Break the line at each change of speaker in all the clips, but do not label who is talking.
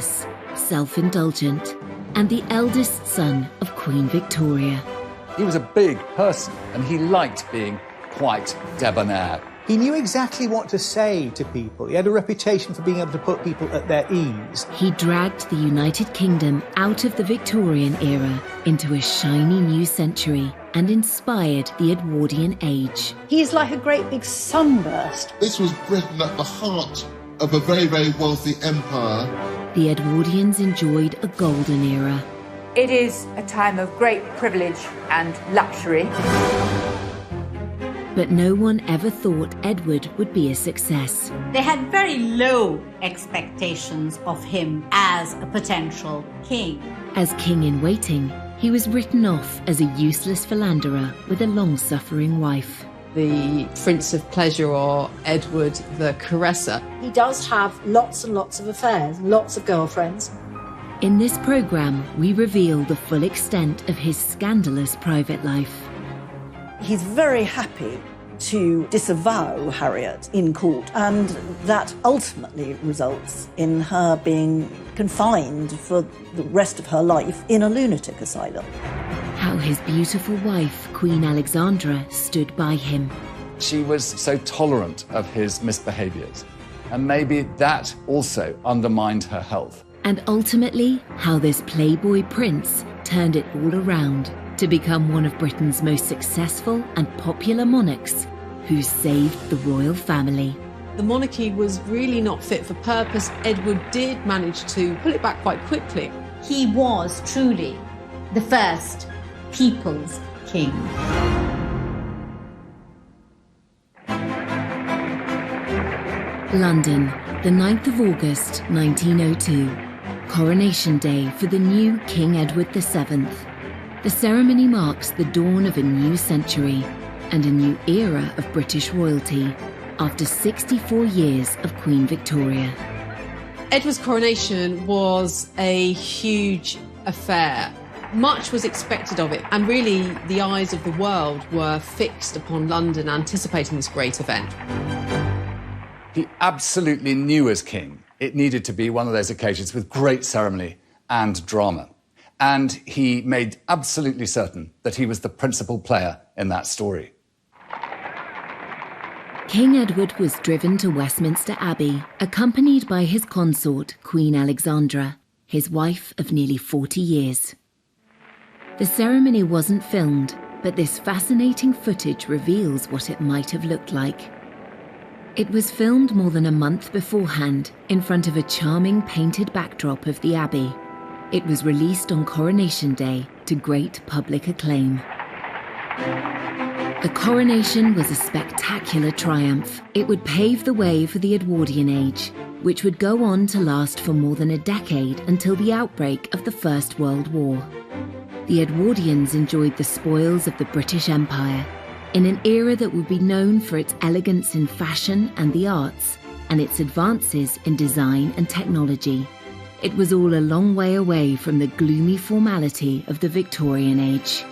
self-indulgent, and the eldest son of Queen Victoria.
He was a big person and he liked being quite debonair.
He knew exactly what to say to people. He had a reputation for being able to put people at their ease.
He dragged the United Kingdom out of the Victorian era into a shiny new century and inspired the Edwardian age.
He's like a great big sunburst.
This was Britain at the heart of a very, very wealthy empire.
The Edwardians enjoyed a golden era.
It is a time of great privilege and luxury.
But no one ever thought Edward would be a success.
They had very low expectations of him as a potential king.
As king-in-waiting, he was written off as a useless philanderer with a long-suffering wife.
The Prince of Pleasure, or Edward the Caresser.
He does have lots and lots of affairs, lots of girlfriends.
In this programme, we reveal the full extent of his scandalous private life.
He's very happy to disavow Harriet in court, and that ultimately results in her being confined for the rest of her life in a lunatic asylum.
How his beautiful wife, Queen Alexandra, stood by him.
She was so tolerant of his misbehaviours, and maybe that also undermined her health.
And ultimately, how this Playboy prince turned it all around to become one of Britain's most successful and popular monarchs who saved the royal family.
The monarchy was really not fit for purpose. Edward did manage to pull it back quite quickly.
He was truly the first people's king.
London, the 9th of August, 1902. Coronation Day for the new King Edward VII. The ceremony marks the dawn of a new century and a new era of British royalty after 64 years of Queen Victoria.
Edward's coronation was a huge affair. Much was expected of it, and really the eyes of the world were fixed upon London, anticipating this great event.
He absolutely knew as king it needed to be one of those occasions with great ceremony and drama. And he made absolutely certain that he was the principal player in that story.
King Edward was driven to Westminster Abbey, accompanied by his consort, Queen Alexandra, his wife of nearly 40 years. The ceremony wasn't filmed, but this fascinating footage reveals what it might have looked like. It was filmed more than a month beforehand in front of a charming painted backdrop of the Abbey. It was released on Coronation Day to great public acclaim. The coronation was a spectacular triumph. It would pave the way for the Edwardian age, which would go on to last for more than a decade until the outbreak of the First World War. The Edwardians enjoyed the spoils of the British Empire, in an era that would be known for its elegance in fashion and the arts, and its advances in design and technology. It was all a long way away from the gloomy formality of the Victorian age.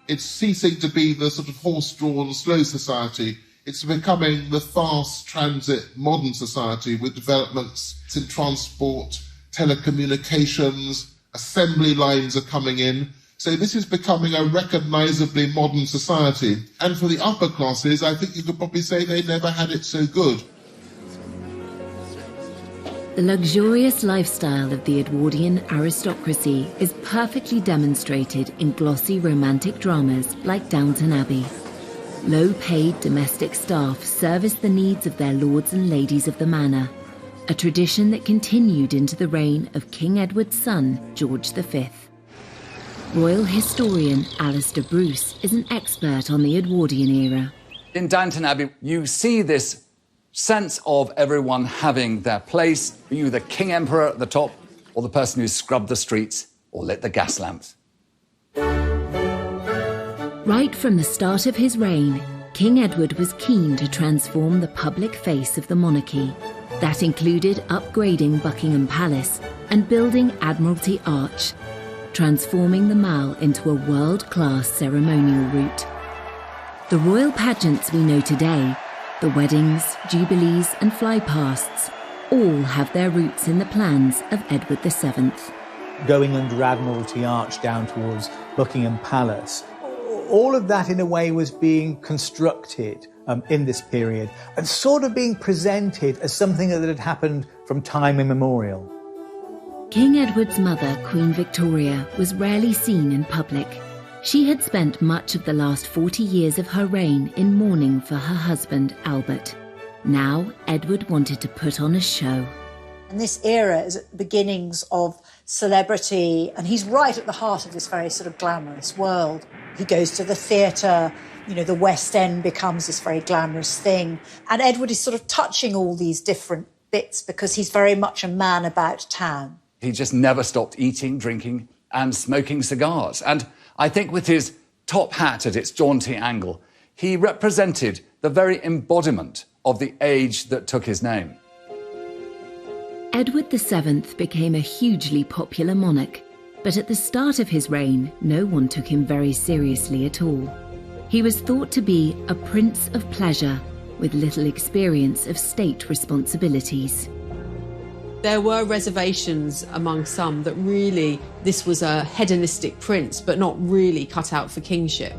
It's ceasing to be the sort of horse-drawn, slow society. It's becoming the fast transit modern society with developments in transport, telecommunications, assembly lines are coming in. So this is becoming a recognisably modern society. And for the upper classes, I think you could probably say they never had it so good.
The luxurious lifestyle of the Edwardian aristocracy is perfectly demonstrated in glossy romantic dramas like Downton Abbey. Low-paid domestic staff serviced the needs of their lords and ladies of the manor, a tradition that continued into the reign of King Edward's son, George V. Royal historian Alistair Bruce is an expert on the Edwardian era.
In Downton Abbey, you see this sense of everyone having their place, you the King Emperor at the top, or the person who scrubbed the streets or lit the gas lamps.
Right from the start of his reign, King Edward was keen to transform the public face of the monarchy. That included upgrading Buckingham Palace and building Admiralty Arch, transforming the Mall into a world-class ceremonial route. The royal pageants we know today, the weddings, jubilees and flypasts, all have their roots in the plans of Edward VII.
Going under Admiralty Arch down towards Buckingham Palace. All of that, in a way, was being constructed in this period and sort of being presented as something that had happened from time immemorial.
King Edward's mother, Queen Victoria, was rarely seen in public. She had spent much of the last 40 years of her reign in mourning for her husband, Albert. Now, Edward wanted to put on a show.
And this era is at the beginnings of celebrity, and he's right at the heart of this very sort of glamorous world. He goes to the theatre, the West End becomes this very glamorous thing. And Edward is sort of touching all these different bits because he's very much a man about town.
He just never stopped eating, drinking and smoking cigars. And I think with his top hat at its jaunty angle, he represented the very embodiment of the age that took his name.
Edward VII became a hugely popular monarch, but at the start of his reign, no one took him very seriously at all. He was thought to be a prince of pleasure with little experience of state responsibilities.
There were reservations among some that really this was a hedonistic prince, but not really cut out for kingship.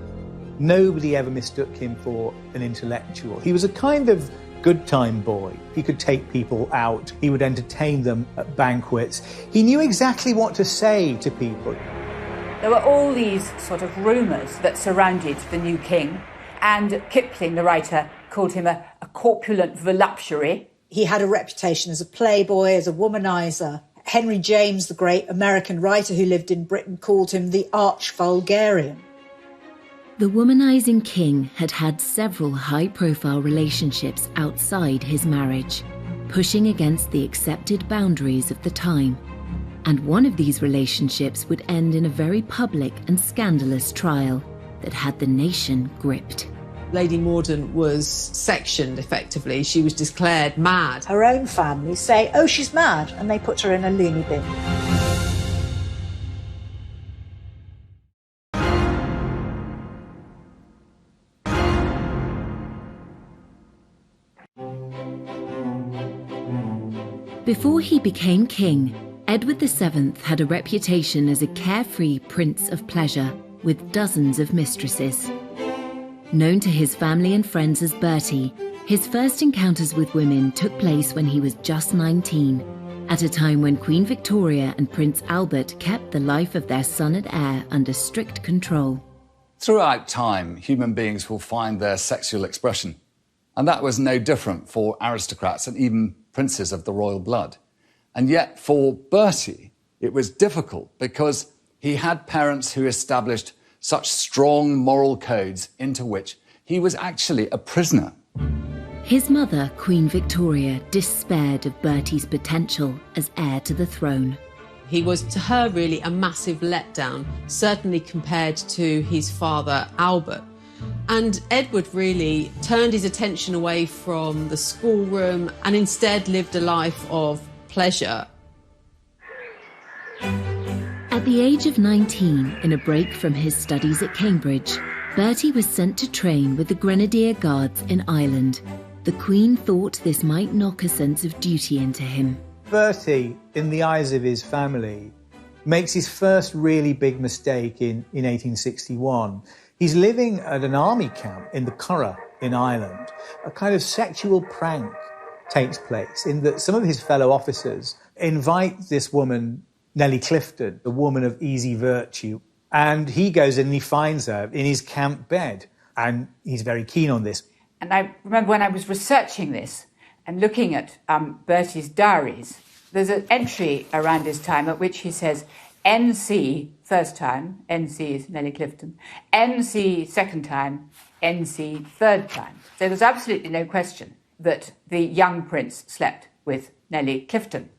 Nobody ever mistook him for an intellectual. He was a kind of good time boy. He could take people out. He would entertain them at banquets. He knew exactly what to say to people.
There were all these sort of rumours that surrounded the new king, and Kipling, the writer, called him a corpulent voluptuary.
He had a reputation as a playboy, as a womanizer. Henry James, the great American writer who lived in Britain, called him the arch-vulgarian.
The womanizing king had had several high-profile relationships outside his marriage, pushing against the accepted boundaries of the time. And one of these relationships would end in a very public and scandalous trial that had the nation gripped.
Lady Morden was sectioned, effectively. She was declared mad.
Her own family say, oh, she's mad, and they put her in a loony bin.
Before he became king, Edward VII had a reputation as a carefree prince of pleasure with dozens of mistresses. Known to his family and friends as Bertie, his first encounters with women took place when he was just 19, at a time when Queen Victoria and Prince Albert kept the life of their son and heir under strict control.
Throughout time, human beings will find their sexual expression. And that was no different for aristocrats and even princes of the royal blood. And yet for Bertie, it was difficult because he had parents who established such strong moral codes into which he was actually a prisoner.
His mother, Queen Victoria, despaired of Bertie's potential as heir to the throne.
He was, to her, really a massive letdown, certainly compared to his father, Albert. And Edward really turned his attention away from the schoolroom and instead lived a life of pleasure.
At the age of 19, in a break from his studies at Cambridge, Bertie was sent to train with the Grenadier Guards in Ireland. The Queen thought this might knock a sense of duty into him.
Bertie, in the eyes of his family, makes his first really big mistake in 1861. He's living at an army camp in the Curragh in Ireland. A kind of sexual prank takes place in that some of his fellow officers invite this woman, Nellie Clifton, a woman of easy virtue, and he goes in and he finds her in his camp bed, and he's very keen on this.
And I remember when I was researching this and looking at Bertie's diaries, there's an entry around his time at which he says, NC first time, NC is Nellie Clifton, NC second time, NC third time. So there's absolutely no question that the young prince slept with Nellie Clifton.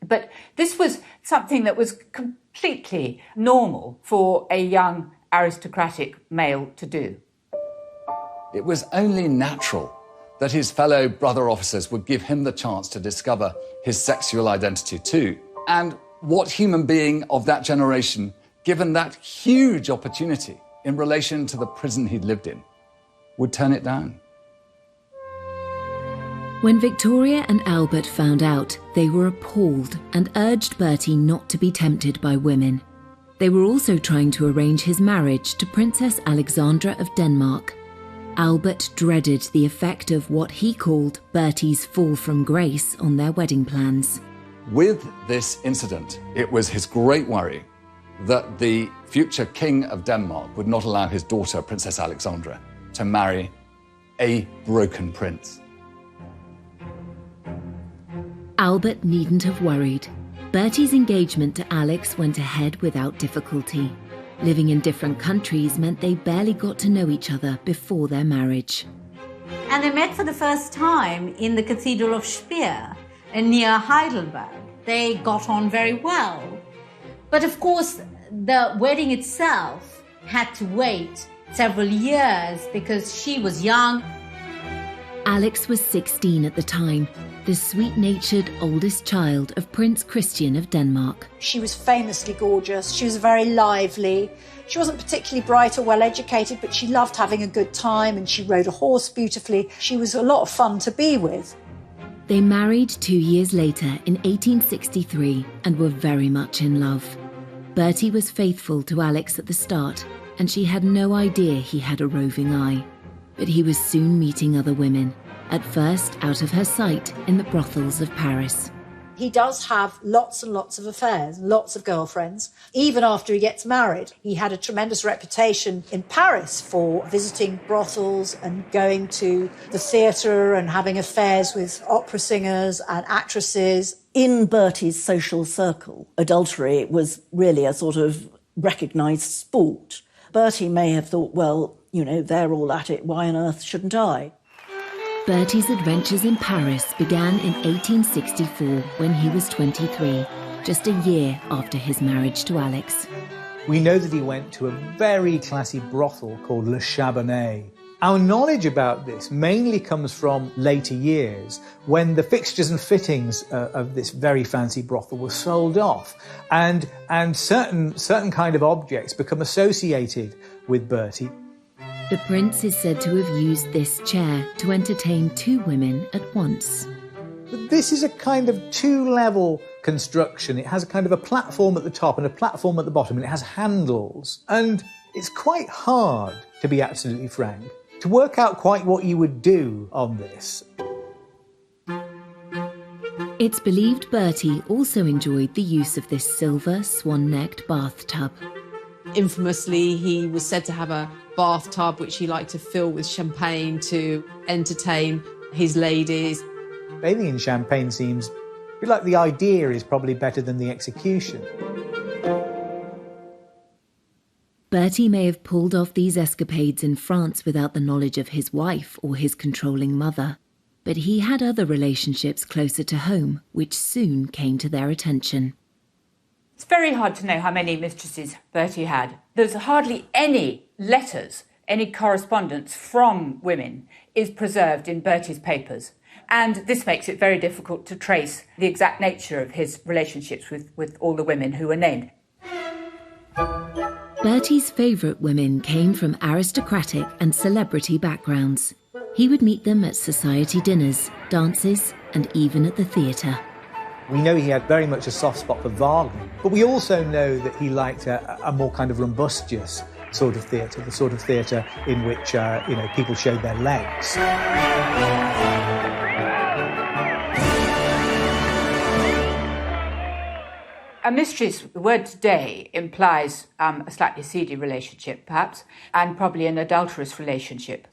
But this was something that was completely normal for a young aristocratic male to do.
It was only natural that his fellow brother officers would give him the chance to discover his sexual identity too. And what human being of that generation, given that huge opportunity in relation to the prison he'd lived in, would turn it down?
When Victoria and Albert found out, they were appalled and urged Bertie not to be tempted by women. They were also trying to arrange his marriage to Princess Alexandra of Denmark. Albert dreaded the effect of what he called Bertie's fall from grace on their wedding plans.
With this incident, it was his great worry that the future King of Denmark would not allow his daughter, Princess Alexandra, to marry a broken prince.
Albert needn't have worried. Bertie's engagement to Alex went ahead without difficulty. Living in different countries meant they barely got to know each other before their marriage.
And they met for the first time in the Cathedral of Speyer, near Heidelberg. They got on very well. But of course, the wedding itself had to wait several years because she was young.
Alex was 16 at the time, the sweet-natured oldest child of Prince Christian of Denmark.
She was famously gorgeous. She was very lively. She wasn't particularly bright or well-educated, but she loved having a good time and she rode a horse beautifully. She was a lot of fun to be with.
They married 2 years later in 1863 and were very much in love. Bertie was faithful to Alex at the start, and she had no idea he had a roving eye. But he was soon meeting other women, at first out of her sight in the brothels of Paris.
He does have lots and lots of affairs, lots of girlfriends. Even after he gets married, he had a tremendous reputation in Paris for visiting brothels and going to the theatre and having affairs with opera singers and actresses.
In Bertie's social circle, adultery was really a sort of recognised sport. Bertie may have thought, well, you know, they're all at it, why on earth shouldn't I?
Bertie's adventures in Paris began in 1864 when he was 23, just a year after his marriage to Alex.
We know that he went to a very classy brothel called Le Chabonnet. Our knowledge about this mainly comes from later years, when the fixtures and fittings of this very fancy brothel were sold off, and certain kind of objects become associated with Bertie.
The prince is said to have used this chair to entertain 2 women at once.
But this is a kind of 2-level construction. It has a kind of a platform at the top and a platform at the bottom, and it has handles. And it's quite hard, to be absolutely frank, to work out quite what you would do on this.
It's believed Bertie also enjoyed the use of this silver swan-necked bathtub.
Infamously, he was said to have a bathtub which he liked to fill with champagne to entertain his ladies.
Bathing in champagne seems a bit like the idea is probably better than the execution.
Bertie may have pulled off these escapades in France without the knowledge of his wife or his controlling mother, but he had other relationships closer to home which soon came to their attention.
It's very hard to know how many mistresses Bertie had. There's hardly any letters, any correspondence from women is preserved in Bertie's papers. And this makes it very difficult to trace the exact nature of his relationships with all the women who were named.
Bertie's favourite women came from aristocratic and celebrity backgrounds. He would meet them at society dinners, dances, and even at the theatre.
We know he had very much a soft spot for Wagner, but we also know that he liked a more kind of rumbustious sort of theatre, the sort of theatre in which people showed their legs.
A mistress, the word today, implies a slightly seedy relationship, perhaps, and probably an adulterous relationship.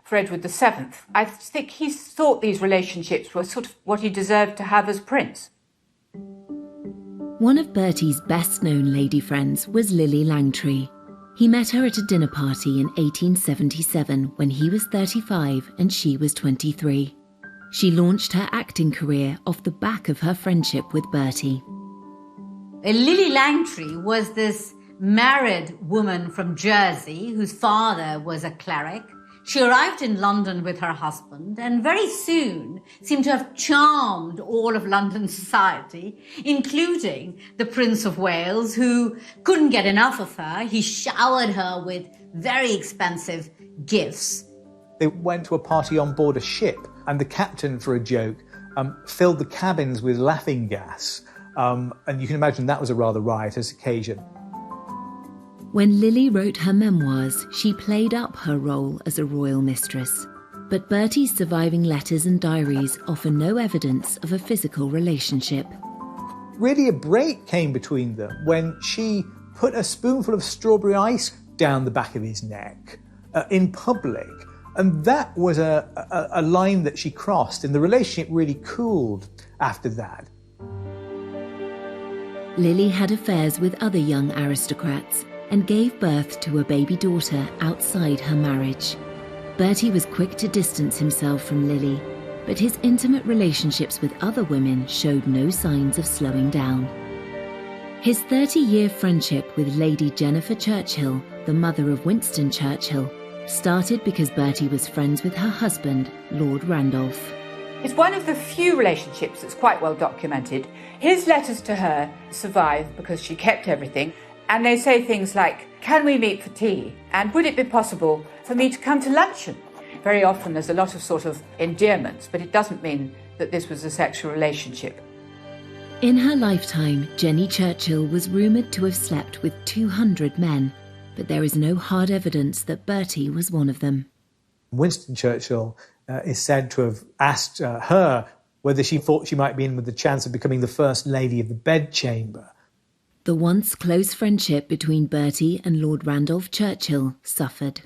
For Edward VII, I think he thought these relationships were sort of what he deserved to have as prince.
One of Bertie's best-known lady friends was Lily Langtry. He met her at a dinner party in 1877 when he was 35 and she was 23. She launched her acting career off the back of her friendship with Bertie.
Lily Langtry was this married woman from Jersey whose father was a cleric. She arrived in London with her husband and very soon seemed to have charmed all of London society, including the Prince of Wales, who couldn't get enough of her. He showered her with very expensive gifts.
They went to a party on board a ship, and the captain, for a joke, filled the cabins with laughing gas. And you can imagine that was a rather riotous occasion.
When Lily wrote her memoirs, she played up her role as a royal mistress. But Bertie's surviving letters and diaries offer no evidence of a physical relationship.
Really, a break came between them when she put a spoonful of strawberry ice down the back of his neck in public. And that was a line that she crossed, and the relationship really cooled after that.
Lily had affairs with other young aristocrats and gave birth to a baby daughter outside her marriage. Bertie was quick to distance himself from Lily, but his intimate relationships with other women showed no signs of slowing down. His 30-year friendship with Lady Jennifer Churchill, the mother of Winston Churchill, started because Bertie was friends with her husband, Lord Randolph.
It's one of the few relationships that's quite well documented. His letters to her survive because she kept everything, and they say things like, "Can we meet for tea? And would it be possible for me to come to luncheon?" Very often there's a lot of sort of endearments, but it doesn't mean that this was a sexual relationship.
In her lifetime, Jenny Churchill was rumoured to have slept with 200 men, but there is no hard evidence that Bertie was one of them.
Winston Churchill is said to have asked her whether she thought she might be in with the chance of becoming the first lady of the bedchamber.
The once close friendship between Bertie and Lord Randolph Churchill suffered.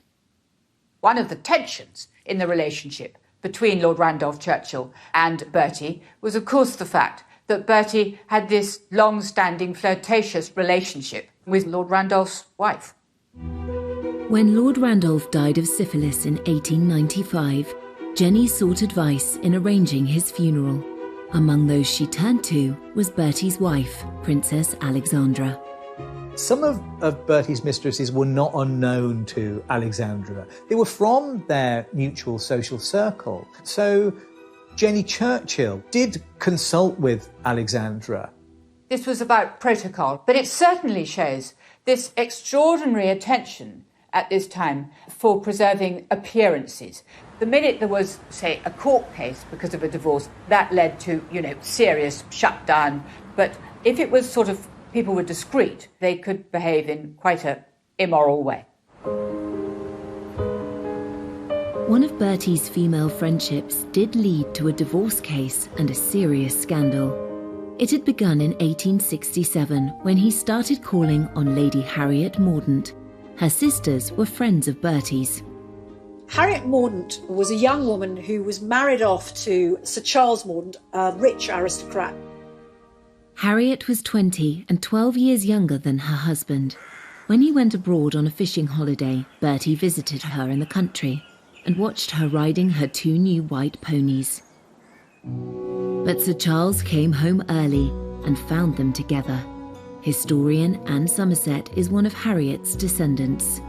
One of the tensions in the relationship between Lord Randolph Churchill and Bertie was, of course, the fact that Bertie had this long-standing flirtatious relationship with Lord Randolph's wife.
When Lord Randolph died of syphilis in 1895, Jenny sought advice in arranging his funeral. Among those she turned to was Bertie's wife, Princess Alexandra.
Some of Bertie's mistresses were not unknown to Alexandra. They were from their mutual social circle. So Jenny Churchill did consult with Alexandra.
This was about protocol, but it certainly shows this extraordinary attention at this time for preserving appearances. The minute there was, say, a court case because of a divorce, that led to, serious shutdown. But if it was sort of people were discreet, they could behave in quite an immoral way.
One of Bertie's female friendships did lead to a divorce case and a serious scandal. It had begun in 1867 when he started calling on Lady Harriet Mordaunt. Her sisters were friends of Bertie's.
Harriet Mordaunt was a young woman who was married off to Sir Charles Mordaunt, a rich aristocrat.
Harriet was 20 and 12 years younger than her husband. When he went abroad on a fishing holiday, Bertie visited her in the country and watched her riding her 2 new white ponies. But Sir Charles came home early and found them together. Historian Anne Somerset is one of Harriet's descendants.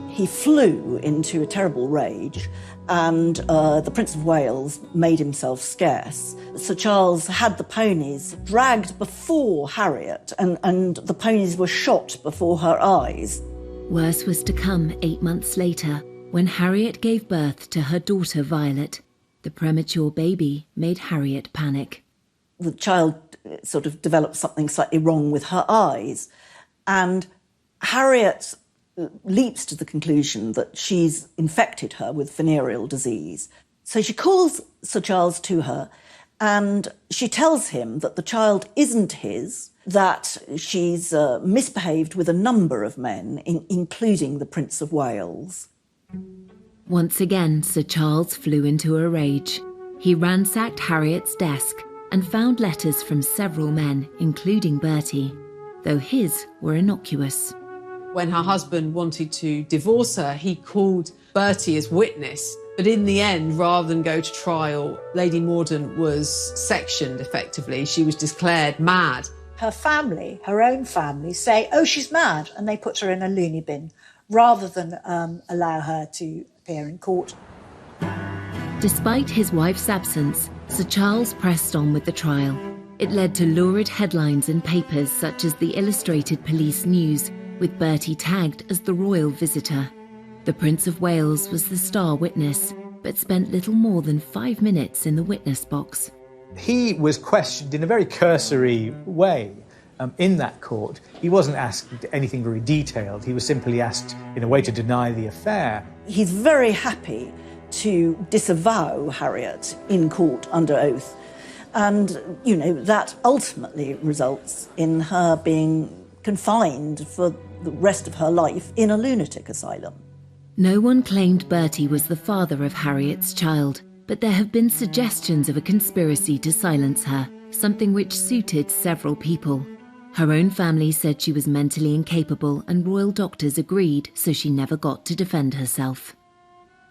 He flew into a terrible rage, and the Prince of Wales made himself scarce. Sir Charles had the ponies dragged before Harriet, and the ponies were shot before her eyes.
Worse was to come 8 months later, when Harriet gave birth to her daughter Violet. The premature baby made Harriet panic.
The child sort of developed something slightly wrong with her eyes, and Harriet leaps to the conclusion that she's infected her with venereal disease. So she calls Sir Charles to her and she tells him that the child isn't his, that she's misbehaved with a number of men, including the Prince of Wales.
Once again, Sir Charles flew into a rage. He ransacked Harriet's desk and found letters from several men, including Bertie, though his were innocuous.
When her husband wanted to divorce her, he called Bertie as witness. But in the end, rather than go to trial, Lady Mordaunt was sectioned effectively. She was declared mad.
Her family, her own family, say, "Oh, she's mad," and they put her in a loony bin rather than allow her to appear in court.
Despite his wife's absence, Sir Charles pressed on with the trial. It led to lurid headlines in papers such as the Illustrated Police News, with Bertie tagged as the royal visitor. The Prince of Wales was the star witness, but spent little more than 5 minutes in the witness box.
He was questioned in a very cursory way in that court. He wasn't asked anything very detailed. He was simply asked, in a way, to deny the affair.
He's very happy to disavow Harriet in court under oath. And, that ultimately results in her being confined for the rest of her life in a lunatic asylum.
No one claimed Bertie was the father of Harriet's child, but there have been suggestions of a conspiracy to silence her, something which suited several people. Her own family said she was mentally incapable and royal doctors agreed, so she never got to defend herself.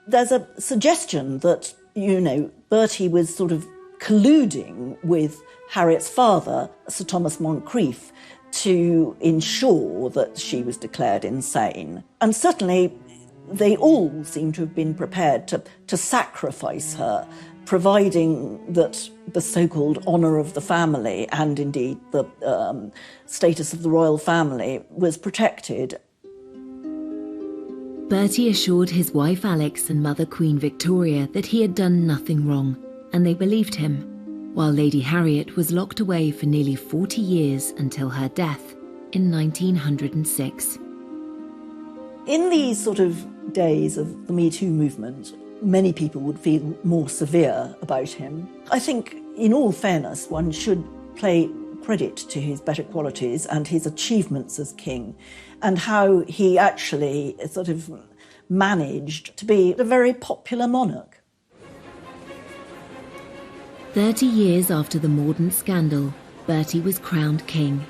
There's a suggestion that, Bertie was sort of colluding with Harriet's father, Sir Thomas Moncrieff, to ensure that she was declared insane. And certainly they all seem to have been prepared to sacrifice her, providing that the so-called honour of the family and indeed the status of the royal family was protected.
Bertie assured his wife Alex and mother Queen Victoria that he had done nothing wrong, and they believed him, while Lady Harriet was locked away for nearly 40 years until her death in 1906.
In these sort of days of the Me Too movement, many people would feel more severe about him. I think, in all fairness, one should pay credit to his better qualities and his achievements as king, and how he actually sort of managed to be a very popular monarch.
30 years after the Mordaunt scandal, Bertie was crowned king.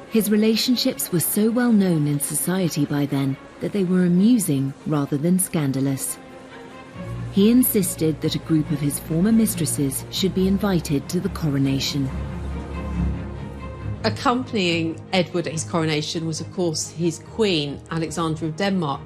His relationships were so well known in society by then that they were amusing rather than scandalous. He insisted that a group of his former mistresses should be invited to the coronation.
Accompanying Edward at his coronation was, of course, his queen, Alexandra of Denmark,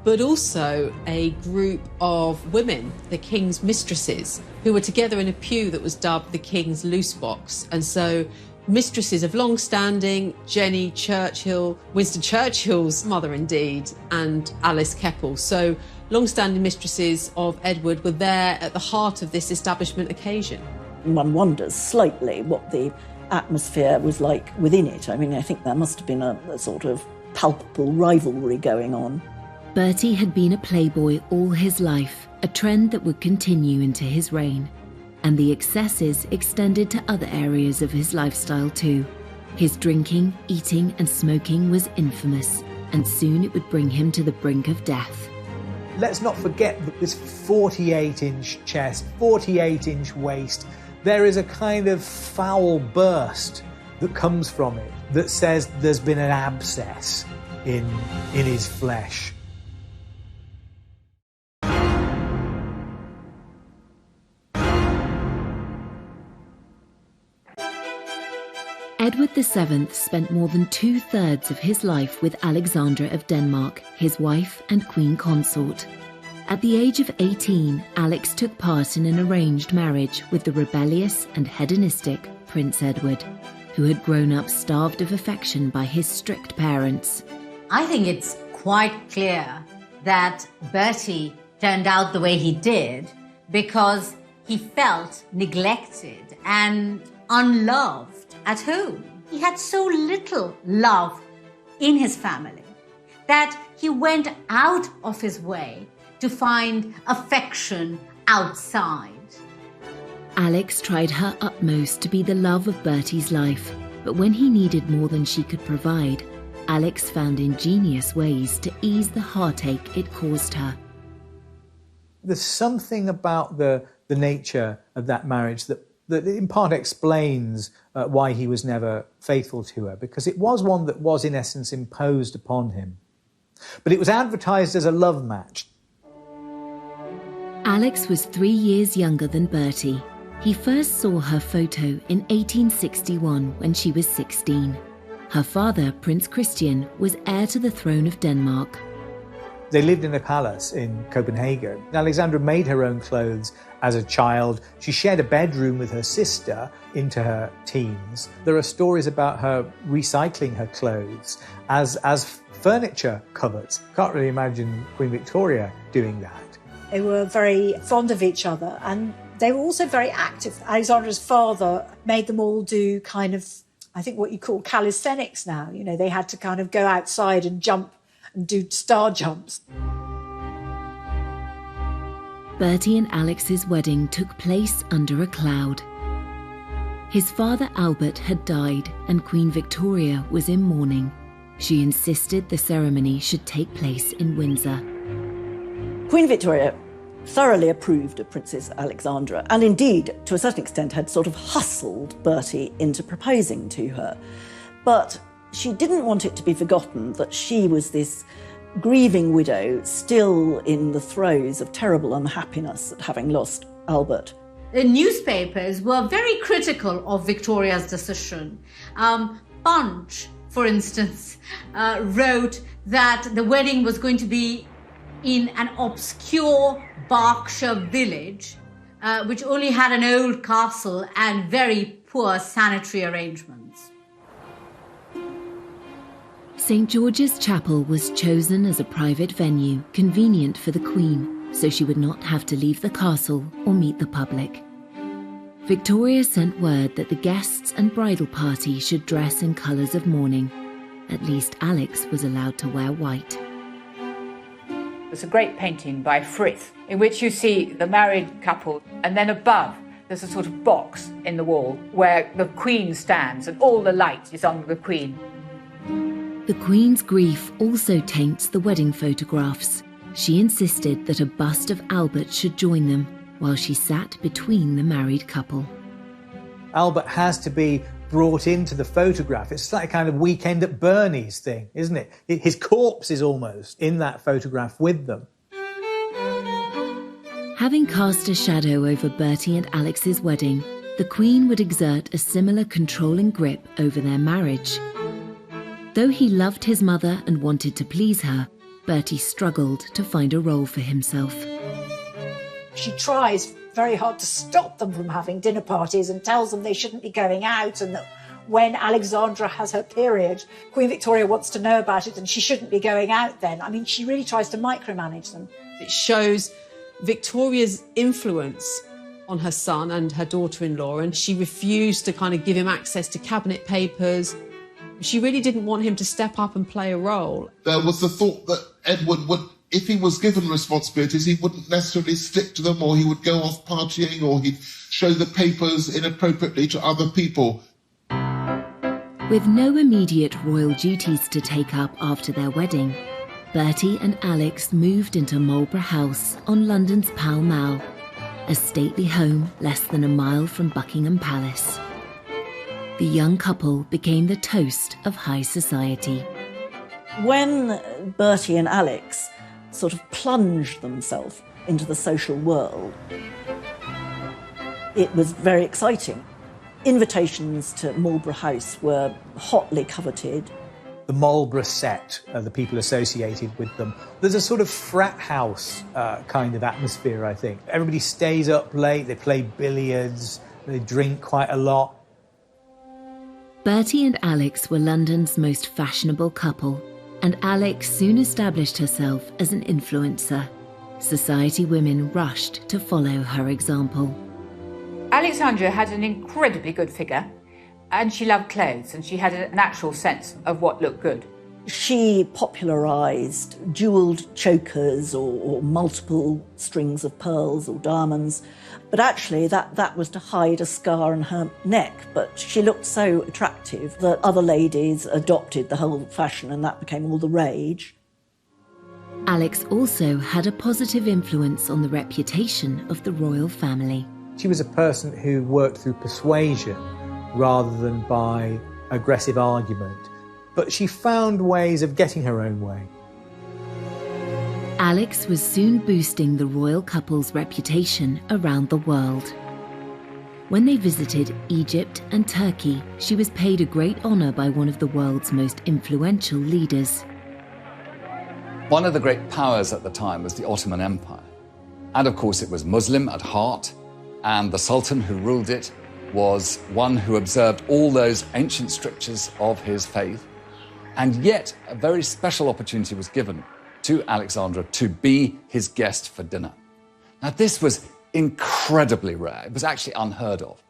but also a group of women, the king's mistresses, who were together in a pew that was dubbed the King's Loose Box. And so mistresses of long-standing, Jenny Churchill, Winston Churchill's mother indeed, and Alice Keppel. So long-standing mistresses of Edward were there at the heart of this establishment occasion.
One wonders slightly what the atmosphere was like within it. I mean, I think there must have been a sort of palpable rivalry going on.
Bertie had been a playboy all his life, a trend that would continue into his reign. And the excesses extended to other areas of his lifestyle too. His drinking, eating and smoking was infamous, and soon it would bring him to the brink of death.
Let's not forget that this 48-inch chest, 48-inch waist, there is a kind of foul burst that comes from it that says there's been an abscess in his flesh.
Edward VII spent more than 2/3 of his life with Alexandra of Denmark, his wife and queen consort. At the age of 18, Alex took part in an arranged marriage with the rebellious and hedonistic Prince Edward, who had grown up starved of affection by his strict parents.
I think it's quite clear that Bertie turned out the way he did because he felt neglected and unloved at home. He had so little love in his family that he went out of his way to find affection outside.
Alex tried her utmost to be the love of Bertie's life, but when he needed more than she could provide, Alex found ingenious ways to ease the heartache it caused her.
There's something about the nature of that marriage that in part explains why he was never faithful to her, because it was one that was in essence imposed upon him. But it was advertised as a love match.
Alex was 3 years younger than Bertie. He first saw her photo in 1861 when she was 16. Her father, Prince Christian, was heir to the throne of Denmark.
They lived in a palace in Copenhagen. Alexandra made her own clothes as a child. She shared a bedroom with her sister into her teens. There are stories about her recycling her clothes as furniture covers. Can't really imagine Queen Victoria doing that.
They were very fond of each other, and they were also very active. Alexandra's father made them all do kind of, I think, what you call calisthenics now. You know, they had to kind of go outside and jump and do star jumps.
Bertie and Alex's wedding took place under a cloud. His father Albert had died and Queen Victoria was in mourning. She insisted the ceremony should take place in Windsor.
Queen Victoria thoroughly approved of Princess Alexandra, and indeed, to a certain extent, had sort of hustled Bertie into proposing to her. But she didn't want it to be forgotten that she was this grieving widow, still in the throes of terrible unhappiness at having lost Albert.
The newspapers were very critical of Victoria's decision. Punch, for instance, wrote that the wedding was going to be in an obscure Berkshire village, which only had an old castle and very poor sanitary arrangements.
St. George's Chapel was chosen as a private venue convenient for the Queen, so she would not have to leave the castle or meet the public. Victoria sent word that the guests and bridal party should dress in colours of mourning. At least Alex was allowed to wear white.
There's a great painting by Frith in which you see the married couple, and then above there's a sort of box in the wall where the Queen stands and all the light is on the Queen.
The Queen's grief also taints the wedding photographs. She insisted that a bust of Albert should join them while she sat between the married couple.
Albert has to be brought into the photograph. It's like a kind of Weekend at Bernie's thing, isn't it? His corpse is almost in that photograph with them.
Having cast a shadow over Bertie and Alex's wedding, the Queen would exert a similar controlling grip over their marriage. Though he loved his mother and wanted to please her, Bertie struggled to find a role for himself.
She tries very hard to stop them from having dinner parties and tells them they shouldn't be going out, and that when Alexandra has her period, Queen Victoria wants to know about it and she shouldn't be going out then. I mean, she really tries to micromanage them.
It shows Victoria's influence on her son and her daughter-in-law, and she refused to kind of give him access to cabinet papers. She really didn't want him to step up and play a role.
There was the thought that Edward would, if he was given responsibilities, he wouldn't necessarily stick to them, or he would go off partying, or he'd show the papers inappropriately to other people.
With no immediate royal duties to take up after their wedding, Bertie and Alex moved into Marlborough House on London's Pall Mall, a stately home less than a mile from Buckingham Palace. The young couple became the toast of high society.
When Bertie and Alex sort of plunged themselves into the social world, it was very exciting. Invitations to Marlborough House were hotly coveted.
The Marlborough set, the people associated with them. There's a sort of frat house kind of atmosphere, I think. Everybody stays up late, they play billiards, they drink quite a lot.
Bertie and Alex were London's most fashionable couple, and Alex soon established herself as an influencer. Society women rushed to follow her example.
Alexandra had an incredibly good figure, and she loved clothes, and she had a natural sense of what looked good.
She popularised jewelled chokers or multiple strings of pearls or diamonds, but actually that was to hide a scar on her neck. But she looked so attractive that other ladies adopted the whole fashion, and that became all the rage.
Alex also had a positive influence on the reputation of the royal family.
She was a person who worked through persuasion rather than by aggressive argument. But she found ways of getting her own way.
Alex was soon boosting the royal couple's reputation around the world. When they visited Egypt and Turkey, she was paid a great honour by one of the world's most influential leaders.
One of the great powers at the time was the Ottoman Empire. And of course it was Muslim at heart, and the Sultan who ruled it was one who observed all those ancient strictures of his faith. And yet, a very special opportunity was given to Alexandra to be his guest for dinner. Now, this was incredibly rare. It was actually unheard of.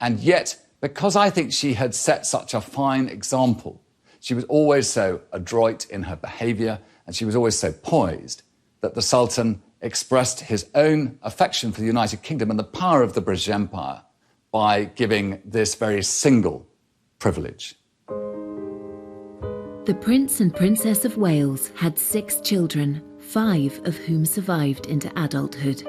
And yet, because I think she had set such a fine example, she was always so adroit in her behaviour, and she was always so poised, that the Sultan expressed his own affection for the United Kingdom and the power of the British Empire by giving this very single privilege.
The Prince and Princess of Wales had 6 children, 5 of whom survived into adulthood.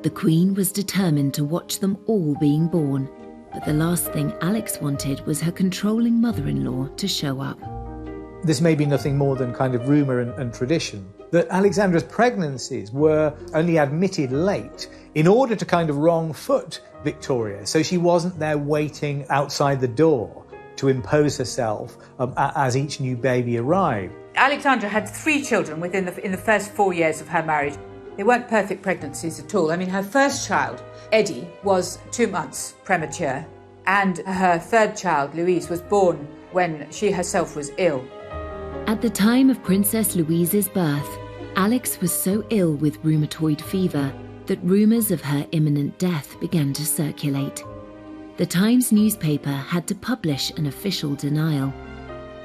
The Queen was determined to watch them all being born, but the last thing Alex wanted was her controlling mother-in-law to show up.
This may be nothing more than kind of rumour and tradition, that Alexandra's pregnancies were only admitted late in order to kind of wrong-foot Victoria, so she wasn't there waiting outside the door to impose herself as each new baby arrived.
Alexandra had 3 children in the first 4 years of her marriage. They weren't perfect pregnancies at all. I mean, her first child, Eddie, was 2 months premature, and her third child, Louise, was born when she herself was ill.
At the time of Princess Louise's birth, Alex was so ill with rheumatoid fever that rumours of her imminent death began to circulate. The Times newspaper had to publish an official denial.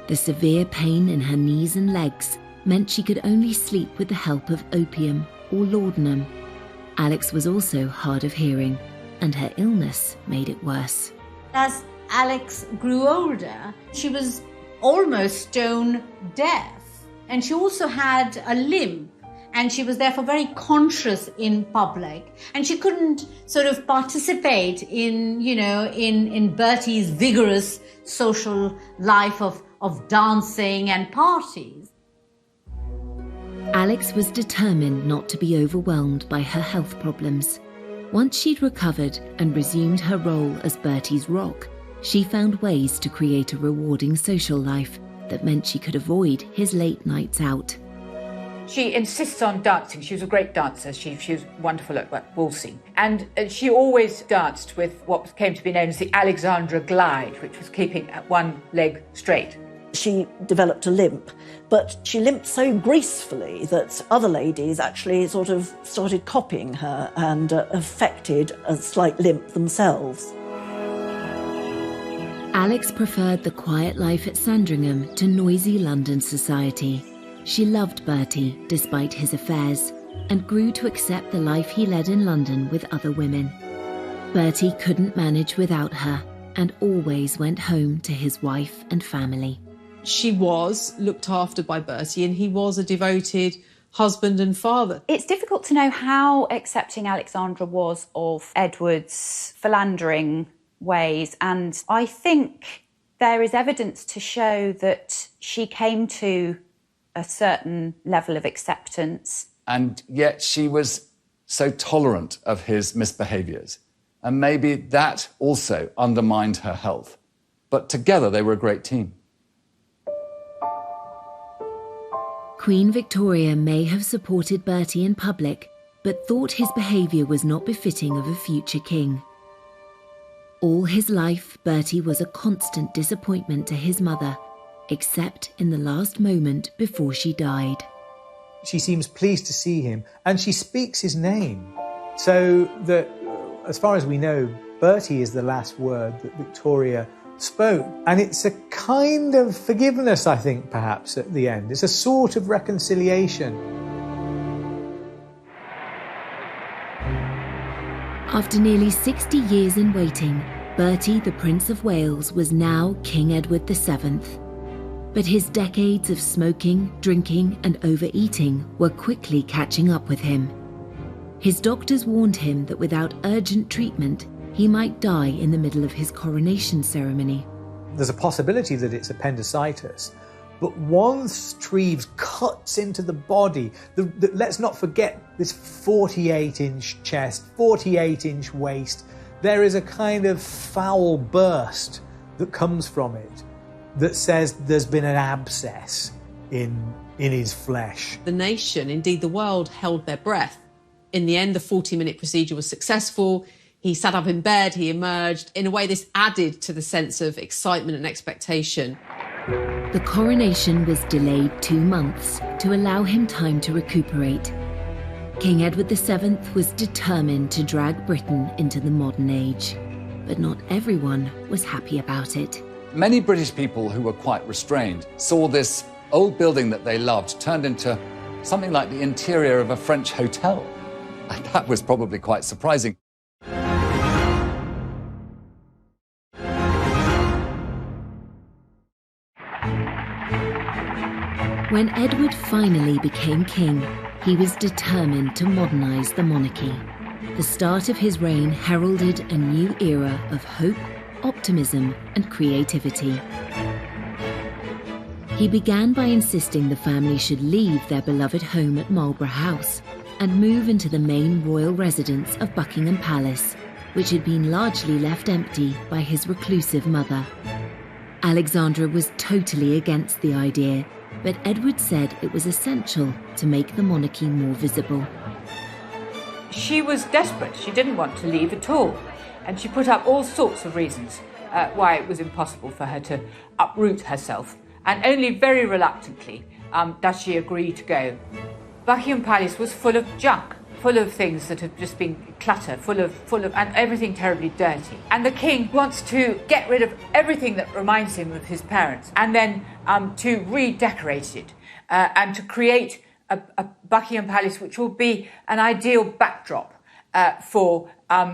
The severe pain in her knees and legs meant she could only sleep with the help of opium or laudanum. Alex was also hard of hearing, and her illness made it worse.
As Alex grew older, she was almost stone deaf, and she also had a limp, and she was therefore very conscious in public, and she couldn't sort of participate in Bertie's vigorous social life of dancing and parties.
Alex was determined not to be overwhelmed by her health problems. Once she'd recovered and resumed her role as Bertie's rock, she found ways to create a rewarding social life that meant she could avoid his late nights out.
She insists on dancing. She was a great dancer. She was wonderful at waltzing. And she always danced with what came to be known as the Alexandra glide, which was keeping one leg straight.
She developed a limp, but she limped so gracefully that other ladies actually sort of started copying her and affected a slight limp themselves.
Alex preferred the quiet life at Sandringham to noisy London society. She loved Bertie despite his affairs and grew to accept the life he led in London with other women. Bertie couldn't manage without her and always went home to his wife and family.
She was looked after by Bertie, and he was a devoted husband and father.
It's difficult to know how accepting Alexandra was of Edward's philandering ways, and I think there is evidence to show that she came to a certain level of acceptance.
And yet she was so tolerant of his misbehaviours. And maybe that also undermined her health. But together they were a great team.
Queen Victoria may have supported Bertie in public, but thought his behaviour was not befitting of a future king. All his life, Bertie was a constant disappointment to his mother, except in the last moment before she died.
She seems pleased to see him, and she speaks his name. So that, as far as we know, Bertie is the last word that Victoria spoke. And it's a kind of forgiveness, I think, perhaps, at the end. It's a sort of reconciliation.
After nearly 60 years in waiting, Bertie, the Prince of Wales, was now King Edward VII. But his decades of smoking, drinking, and overeating were quickly catching up with him. His doctors warned him that without urgent treatment, he might die in the middle of his coronation ceremony.
There's a possibility that it's appendicitis, but once Treves cuts into the body, let's not forget this 48-inch chest, 48-inch waist, there is a kind of foul burst that comes from it that says there's been an abscess in his flesh.
The nation, indeed the world, held their breath. In the end, the 40-minute procedure was successful. He sat up in bed, he emerged. In a way, this added to the sense of excitement and expectation.
The coronation was delayed 2 months to allow him time to recuperate. King Edward VII was determined to drag Britain into the modern age, but not everyone was happy about it.
Many British people who were quite restrained saw this old building that they loved turned into something like the interior of a French hotel. And that was probably quite surprising.
When Edward finally became king, he was determined to modernise the monarchy. The start of his reign heralded a new era of hope, optimism, and creativity. He began by insisting the family should leave their beloved home at Marlborough House and move into the main royal residence of Buckingham Palace, which had been largely left empty by his reclusive mother. Alexandra was totally against the idea, but Edward said it was essential to make the monarchy more visible.
She was desperate. She didn't want to leave at all. And she put up all sorts of reasons why it was impossible for her to uproot herself. And only very reluctantly does she agree to go. Buckingham Palace was full of junk, full of things that have just been clutter, full of, and everything terribly dirty. And the king wants to get rid of everything that reminds him of his parents, and then to redecorate it and to create a Buckingham Palace which will be an ideal backdrop for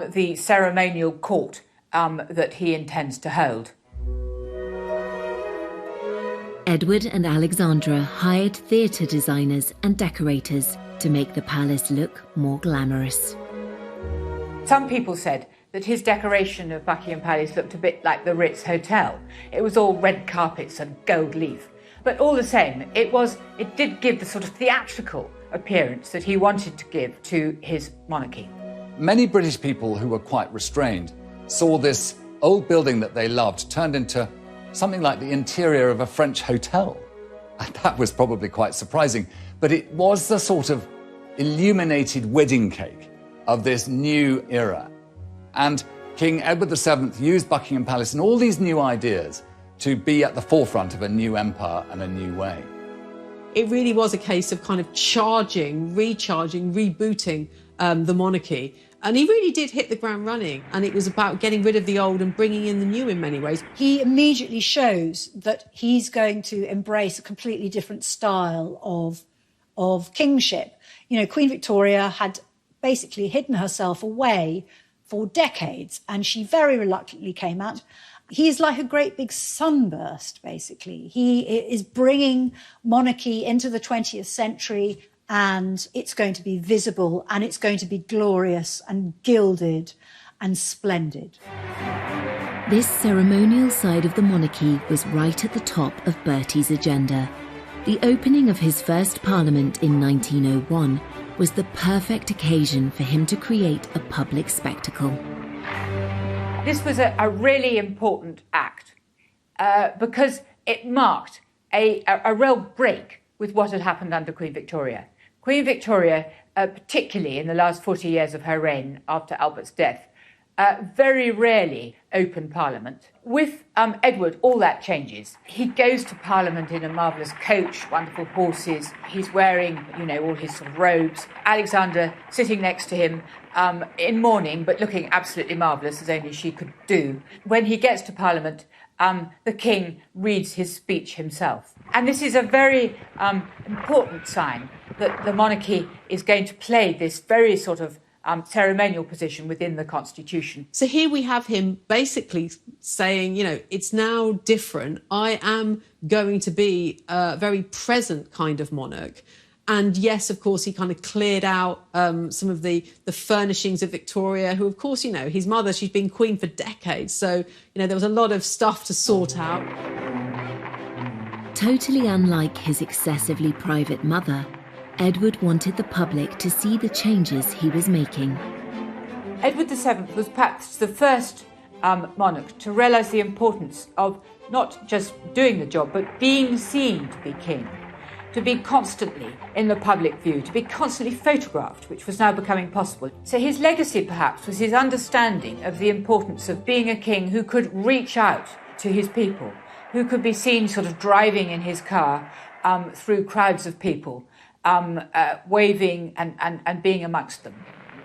the ceremonial court that he intends to hold.
Edward and Alexandra hired theatre designers and decorators to make the palace look more glamorous.
Some people said that his decoration of Buckingham Palace looked a bit like the Ritz Hotel. It was all red carpets and gold leaf. But all the same, it did give the sort of theatrical appearance that he wanted to give to his monarchy.
Many British people who were quite restrained saw this old building that they loved turned into something like the interior of a French hotel. And that was probably quite surprising. But it was the sort of illuminated wedding cake of this new era. And King Edward VII used Buckingham Palace and all these new ideas to be at the forefront of a new empire and a new way.
It really was a case of kind of recharging, rebooting the monarchy. And he really did hit the ground running. And it was about getting rid of the old and bringing in the new in many ways.
He immediately shows that he's going to embrace a completely different style of kingship. You know, Queen Victoria had basically hidden herself away for decades, and she very reluctantly came out. He's like a great big sunburst, basically. He is bringing monarchy into the 20th century, and it's going to be visible, and it's going to be glorious and gilded and splendid.
This ceremonial side of the monarchy was right at the top of Bertie's agenda. The opening of his first parliament in 1901 was the perfect occasion for him to create a public spectacle.
This was a really important act because it marked a real break with what had happened under Queen Victoria. Queen Victoria, particularly in the last 40 years of her reign after Albert's death, very rarely opened Parliament. With Edward, all that changes. He goes to Parliament in a marvellous coach, wonderful horses. He's wearing, all his sort of robes. Alexandra sitting next to him in mourning, but looking absolutely marvellous, as only she could do. When he gets to Parliament, the king reads his speech himself. And this is a very important sign that the monarchy is going to play this very sort of ceremonial position within the constitution.
So here we have him basically saying, it's now different. I am going to be a very present kind of monarch. And yes, of course, he kind of cleared out some of the furnishings of Victoria, who, of course, his mother, she's been queen for decades. So, there was a lot of stuff to sort out.
Totally unlike his excessively private mother, Edward wanted the public to see the changes he was making.
Edward VII was perhaps the first monarch to realise the importance of not just doing the job, but being seen to be king, to be constantly in the public view, to be constantly photographed, which was now becoming possible. So his legacy, perhaps, was his understanding of the importance of being a king who could reach out to his people, who could be seen sort of driving in his car through crowds of people, waving and being amongst them.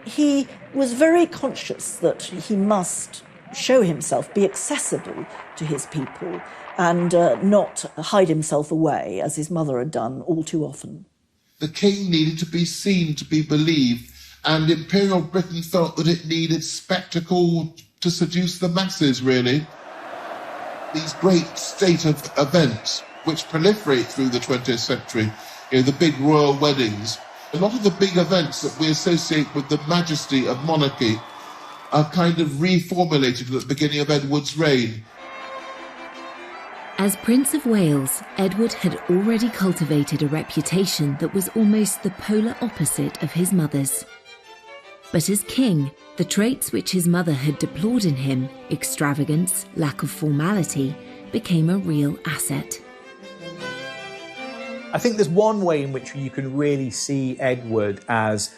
He was very conscious that he must show himself, be accessible to his people, and not hide himself away, as his mother had done all too often.
The king needed to be seen, to be believed, and Imperial Britain felt that it needed spectacle to seduce the masses, really. These great state of events, which proliferate through the 20th century, the big royal weddings, a lot of the big events that we associate with the majesty of monarchy are kind of reformulated at the beginning of Edward's reign.
As Prince of Wales, Edward had already cultivated a reputation that was almost the polar opposite of his mother's. But as king, the traits which his mother had deplored in him, extravagance, lack of formality, became a real asset.
I think there's one way in which you can really see Edward as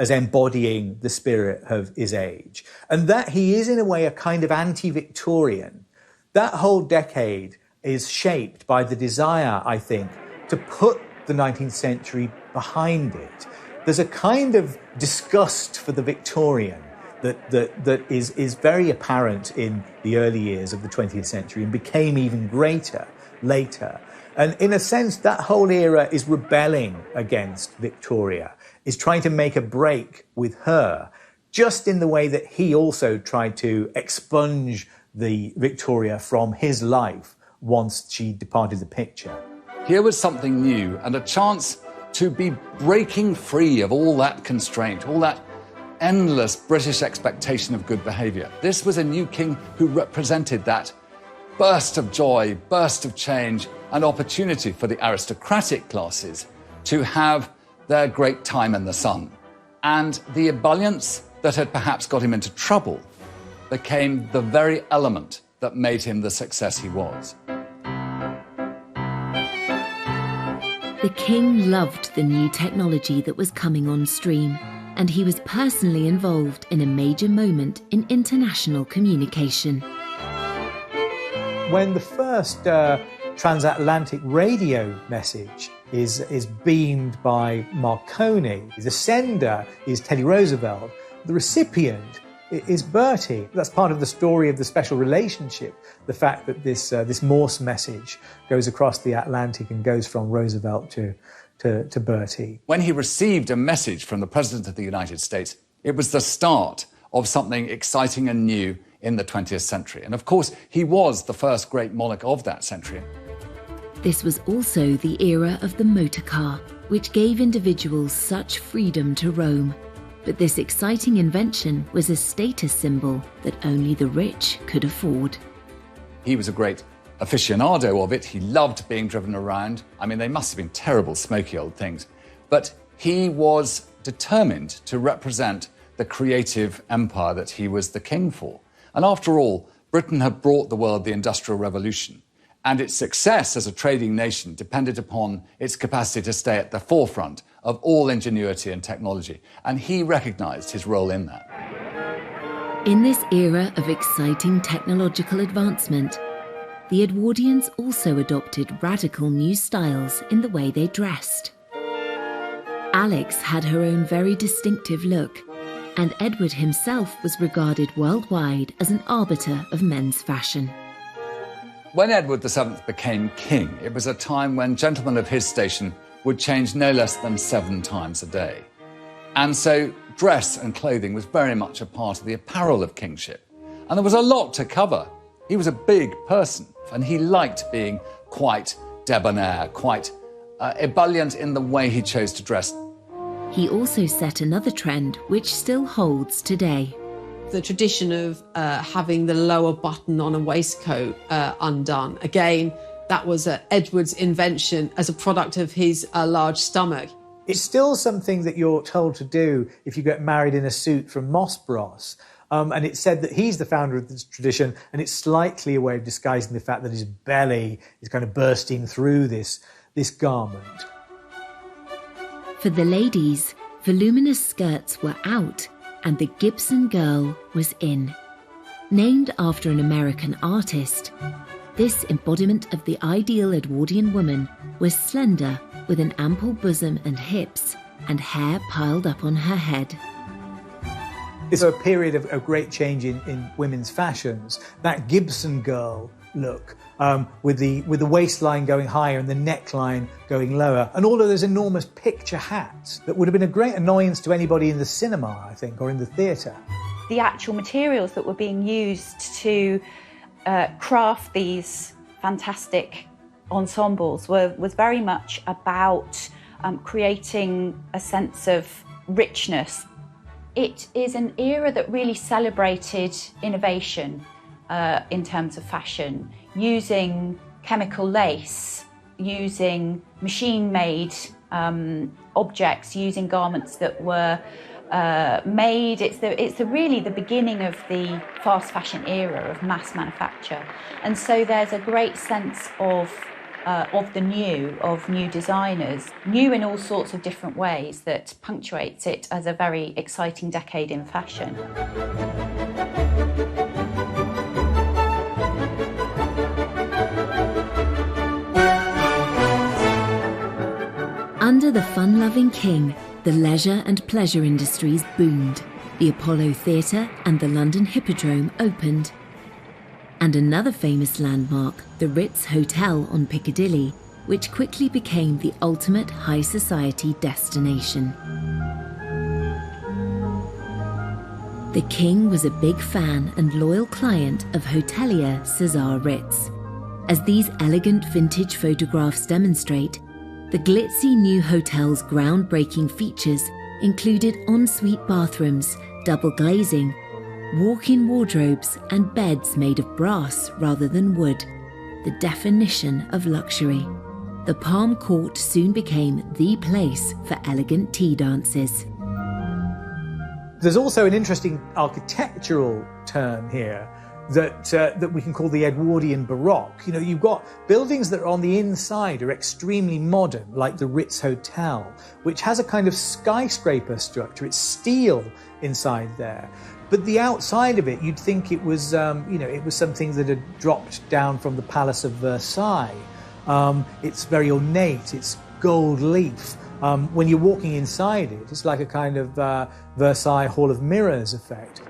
embodying the spirit of his age, and that he is in a way a kind of anti-Victorian. That whole decade is shaped by the desire, I think, to put the 19th century behind it. There's a kind of disgust for the Victorian that is very apparent in the early years of the 20th century and became even greater later. And in a sense, that whole era is rebelling against Victoria, is trying to make a break with her, just in the way that he also tried to expunge the Victoria from his life once she departed the picture.
Here was something new and a chance to be breaking free of all that constraint, all that endless British expectation of good behaviour. This was a new king who represented that burst of joy, burst of change, and opportunity for the aristocratic classes to have their great time in the sun. And the ebullience that had perhaps got him into trouble became the very element that made him the success he was.
The king loved the new technology that was coming on stream, and he was personally involved in a major moment in international communication.
When the first transatlantic radio message is beamed by Marconi, the sender is Teddy Roosevelt, the recipient is Bertie. That's part of the story of the special relationship, the fact that this Morse message goes across the Atlantic and goes from Roosevelt to Bertie.
When he received a message from the President of the United States, it was the start of something exciting and new in the 20th century. And of course, he was the first great monarch of that century.
This was also the era of the motor car, which gave individuals such freedom to roam. But this exciting invention was a status symbol that only the rich could afford.
He was a great aficionado of it. He loved being driven around. I mean, they must have been terrible, smoky old things. But he was determined to represent the creative empire that he was the king for. And after all, Britain had brought the world the Industrial Revolution, and its success as a trading nation depended upon its capacity to stay at the forefront of all ingenuity and technology, and he recognised his role in that.
In this era of exciting technological advancement, the Edwardians also adopted radical new styles in the way they dressed. Alex had her own very distinctive look, and Edward himself was regarded worldwide as an arbiter of men's fashion.
When Edward VII became king, it was a time when gentlemen of his station would change no less than 7 times a day. And so dress and clothing was very much a part of the apparel of kingship. And there was a lot to cover. He was a big person, and he liked being quite debonair, quite ebullient in the way he chose to dress.
He also set another trend which still holds today.
The tradition of having the lower button on a waistcoat undone. Again, that was Edward's invention as a product of his large stomach.
It's still something that you're told to do if you get married in a suit from Moss Bros. And it's said that he's the founder of this tradition, and it's slightly a way of disguising the fact that his belly is kind of bursting through this garment.
For the ladies, voluminous skirts were out, and the Gibson girl was in. Named after an American artist, This embodiment of the ideal Edwardian woman was slender, with an ample bosom and hips, and hair piled up on her head.
It's a period of great change in women's fashions. That Gibson girl look, with the waistline going higher and the neckline going lower, and all of those enormous picture hats that would have been a great annoyance to anybody in the cinema, I think, or in the theatre.
The actual materials that were being used to craft these fantastic ensembles was very much about creating a sense of richness. It is an era that really celebrated innovation in terms of fashion, using chemical lace, using machine-made objects, using garments that were made. It's really the beginning of the fast fashion era of mass manufacture, and so there's a great sense of new designers, new in all sorts of different ways, that punctuates it as a very exciting decade in fashion.
Under the fun-loving king, the leisure and pleasure industries boomed. The Apollo Theatre and the London Hippodrome opened. And another famous landmark, the Ritz Hotel on Piccadilly, which quickly became the ultimate high society destination. The king was a big fan and loyal client of hotelier Cesar Ritz. As these elegant vintage photographs demonstrate, the glitzy new hotel's groundbreaking features included ensuite bathrooms, double glazing, walk-in wardrobes and beds made of brass rather than wood, the definition of luxury. The Palm Court soon became the place for elegant tea dances.
There's also an interesting architectural term here that we can call the Edwardian Baroque. You know, you've got buildings that are on the inside are extremely modern, like the Ritz Hotel, which has a kind of skyscraper structure. It's steel inside there. But the outside of it, you'd think it was, it was something that had dropped down from the Palace of Versailles. It's very ornate, it's gold leaf. When you're walking inside it, it's like a kind of Versailles Hall of Mirrors effect.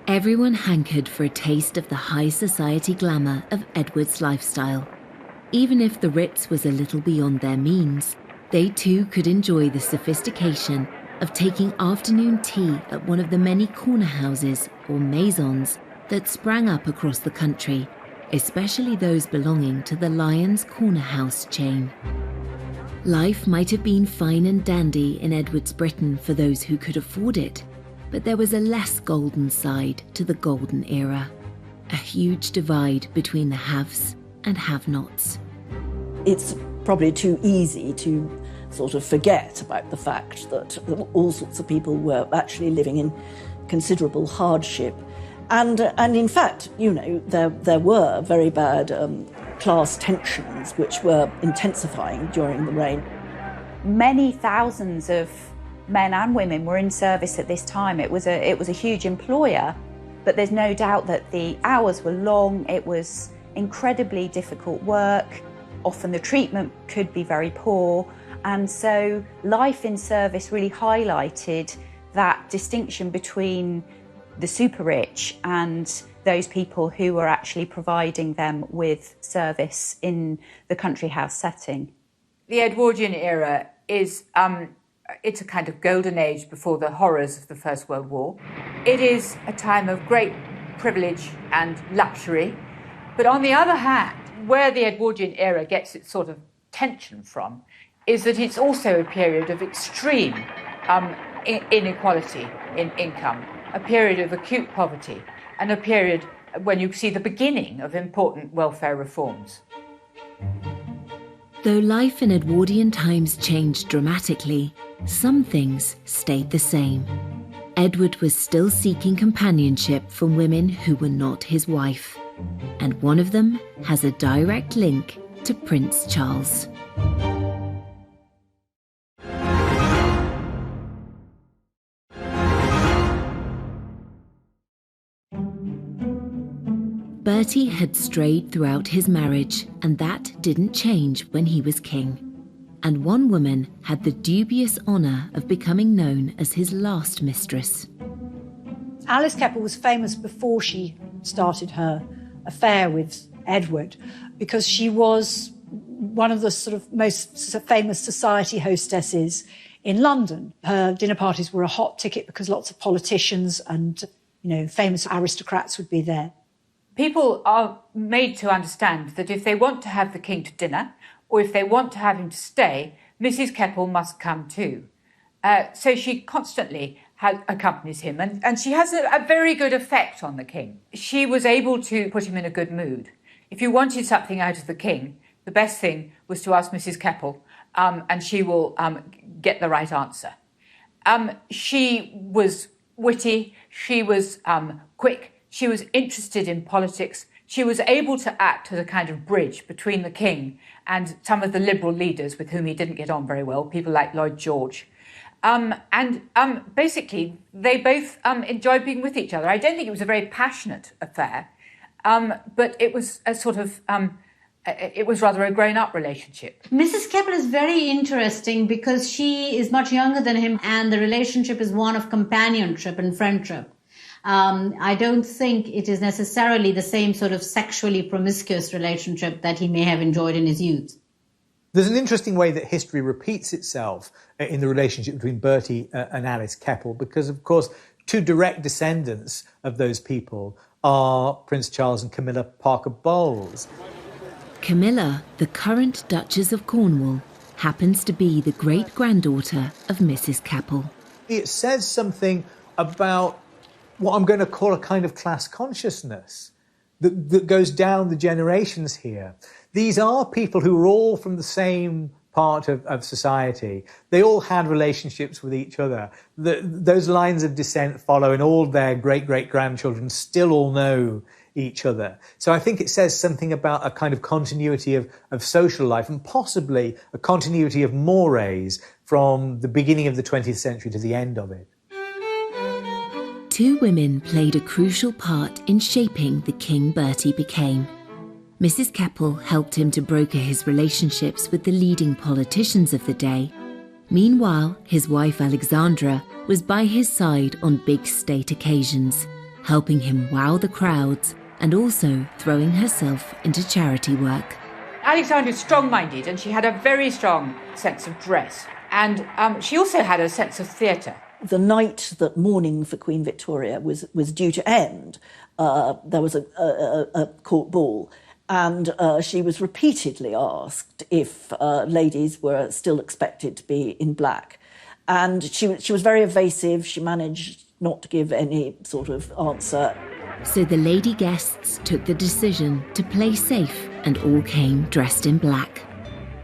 Everyone hankered for a taste of the high society glamour of Edward's lifestyle. Even if the Ritz was a little beyond their means, they too could enjoy the sophistication of taking afternoon tea at one of the many corner houses or maisons that sprang up across the country, especially those belonging to the Lyons Corner House chain. Life might have been fine and dandy in Edward's Britain for those who could afford it, but there was a less golden side to the golden era, a huge divide between the haves and have-nots.
It's probably too easy to sort of forget about the fact that all sorts of people were actually living in considerable hardship. And in fact, there were very bad class tensions which were intensifying during the reign.
Many thousands of men and women were in service at this time. It was a huge employer, but there's no doubt that the hours were long. It was incredibly difficult work. Often the treatment could be very poor. And so life in service really highlighted that distinction between the super rich and those people who were actually providing them with service in the country house setting.
The Edwardian era is it's a kind of golden age before the horrors of the First World War. It is a time of great privilege and luxury. But on the other hand, where the Edwardian era gets its sort of tension from is that it's also a period of extreme inequality in income, a period of acute poverty, and a period when you see the beginning of important welfare reforms.
Though life in Edwardian times changed dramatically, some things stayed the same. Edward was still seeking companionship from women who were not his wife, and one of them has a direct link to Prince Charles. Bertie had strayed throughout his marriage, and that didn't change when he was king. And one woman had the dubious honour of becoming known as his last mistress.
Alice Keppel was famous before she started her affair with Edward because she was one of the sort of most famous society hostesses in London. Her dinner parties were a hot ticket because lots of politicians and, famous aristocrats would be there.
People are made to understand that if they want to have the king to dinner, or if they want to have him to stay, Mrs. Keppel must come too. So she constantly accompanies him, and she has a very good effect on the king. She was able to put him in a good mood. If you wanted something out of the king, the best thing was to ask Mrs. Keppel, and she will get the right answer. She was witty, she was quick, she was interested in politics. She was able to act as a kind of bridge between the king and some of the liberal leaders with whom he didn't get on very well, people like Lloyd George. Basically, they both enjoyed being with each other. I don't think it was a very passionate affair, but it was a sort of, it was rather a grown-up relationship.
Mrs. Keppel is very interesting because she is much younger than him, and the relationship is one of companionship and friendship. I don't think it is necessarily the same sort of sexually promiscuous relationship that he may have enjoyed in his youth.
There's an interesting way that history repeats itself in the relationship between Bertie and Alice Keppel, because, of course, two direct descendants of those people are Prince Charles and Camilla Parker Bowles.
Camilla, the current Duchess of Cornwall, happens to be the great-granddaughter of Mrs. Keppel.
It says something about what I'm going to call a kind of class consciousness that goes down the generations here. These are people who are all from the same part of society. They all had relationships with each other. Those lines of descent follow, and all their great-great-grandchildren still all know each other. So I think it says something about a kind of continuity of social life, and possibly a continuity of mores from the beginning of the 20th century to the end of it.
Two women played a crucial part in shaping the King Bertie became. Mrs. Keppel helped him to broker his relationships with the leading politicians of the day. Meanwhile, his wife Alexandra was by his side on big state occasions, helping him wow the crowds and also throwing herself into charity work.
Alexandra was strong-minded, and she had a very strong sense of dress. And she also had a sense of theatre.
The night that mourning for Queen Victoria was due to end, there was a court ball, and she was repeatedly asked if ladies were still expected to be in black. And she was very evasive. She managed not to give any sort of answer.
So the lady guests took the decision to play safe, and all came dressed in black.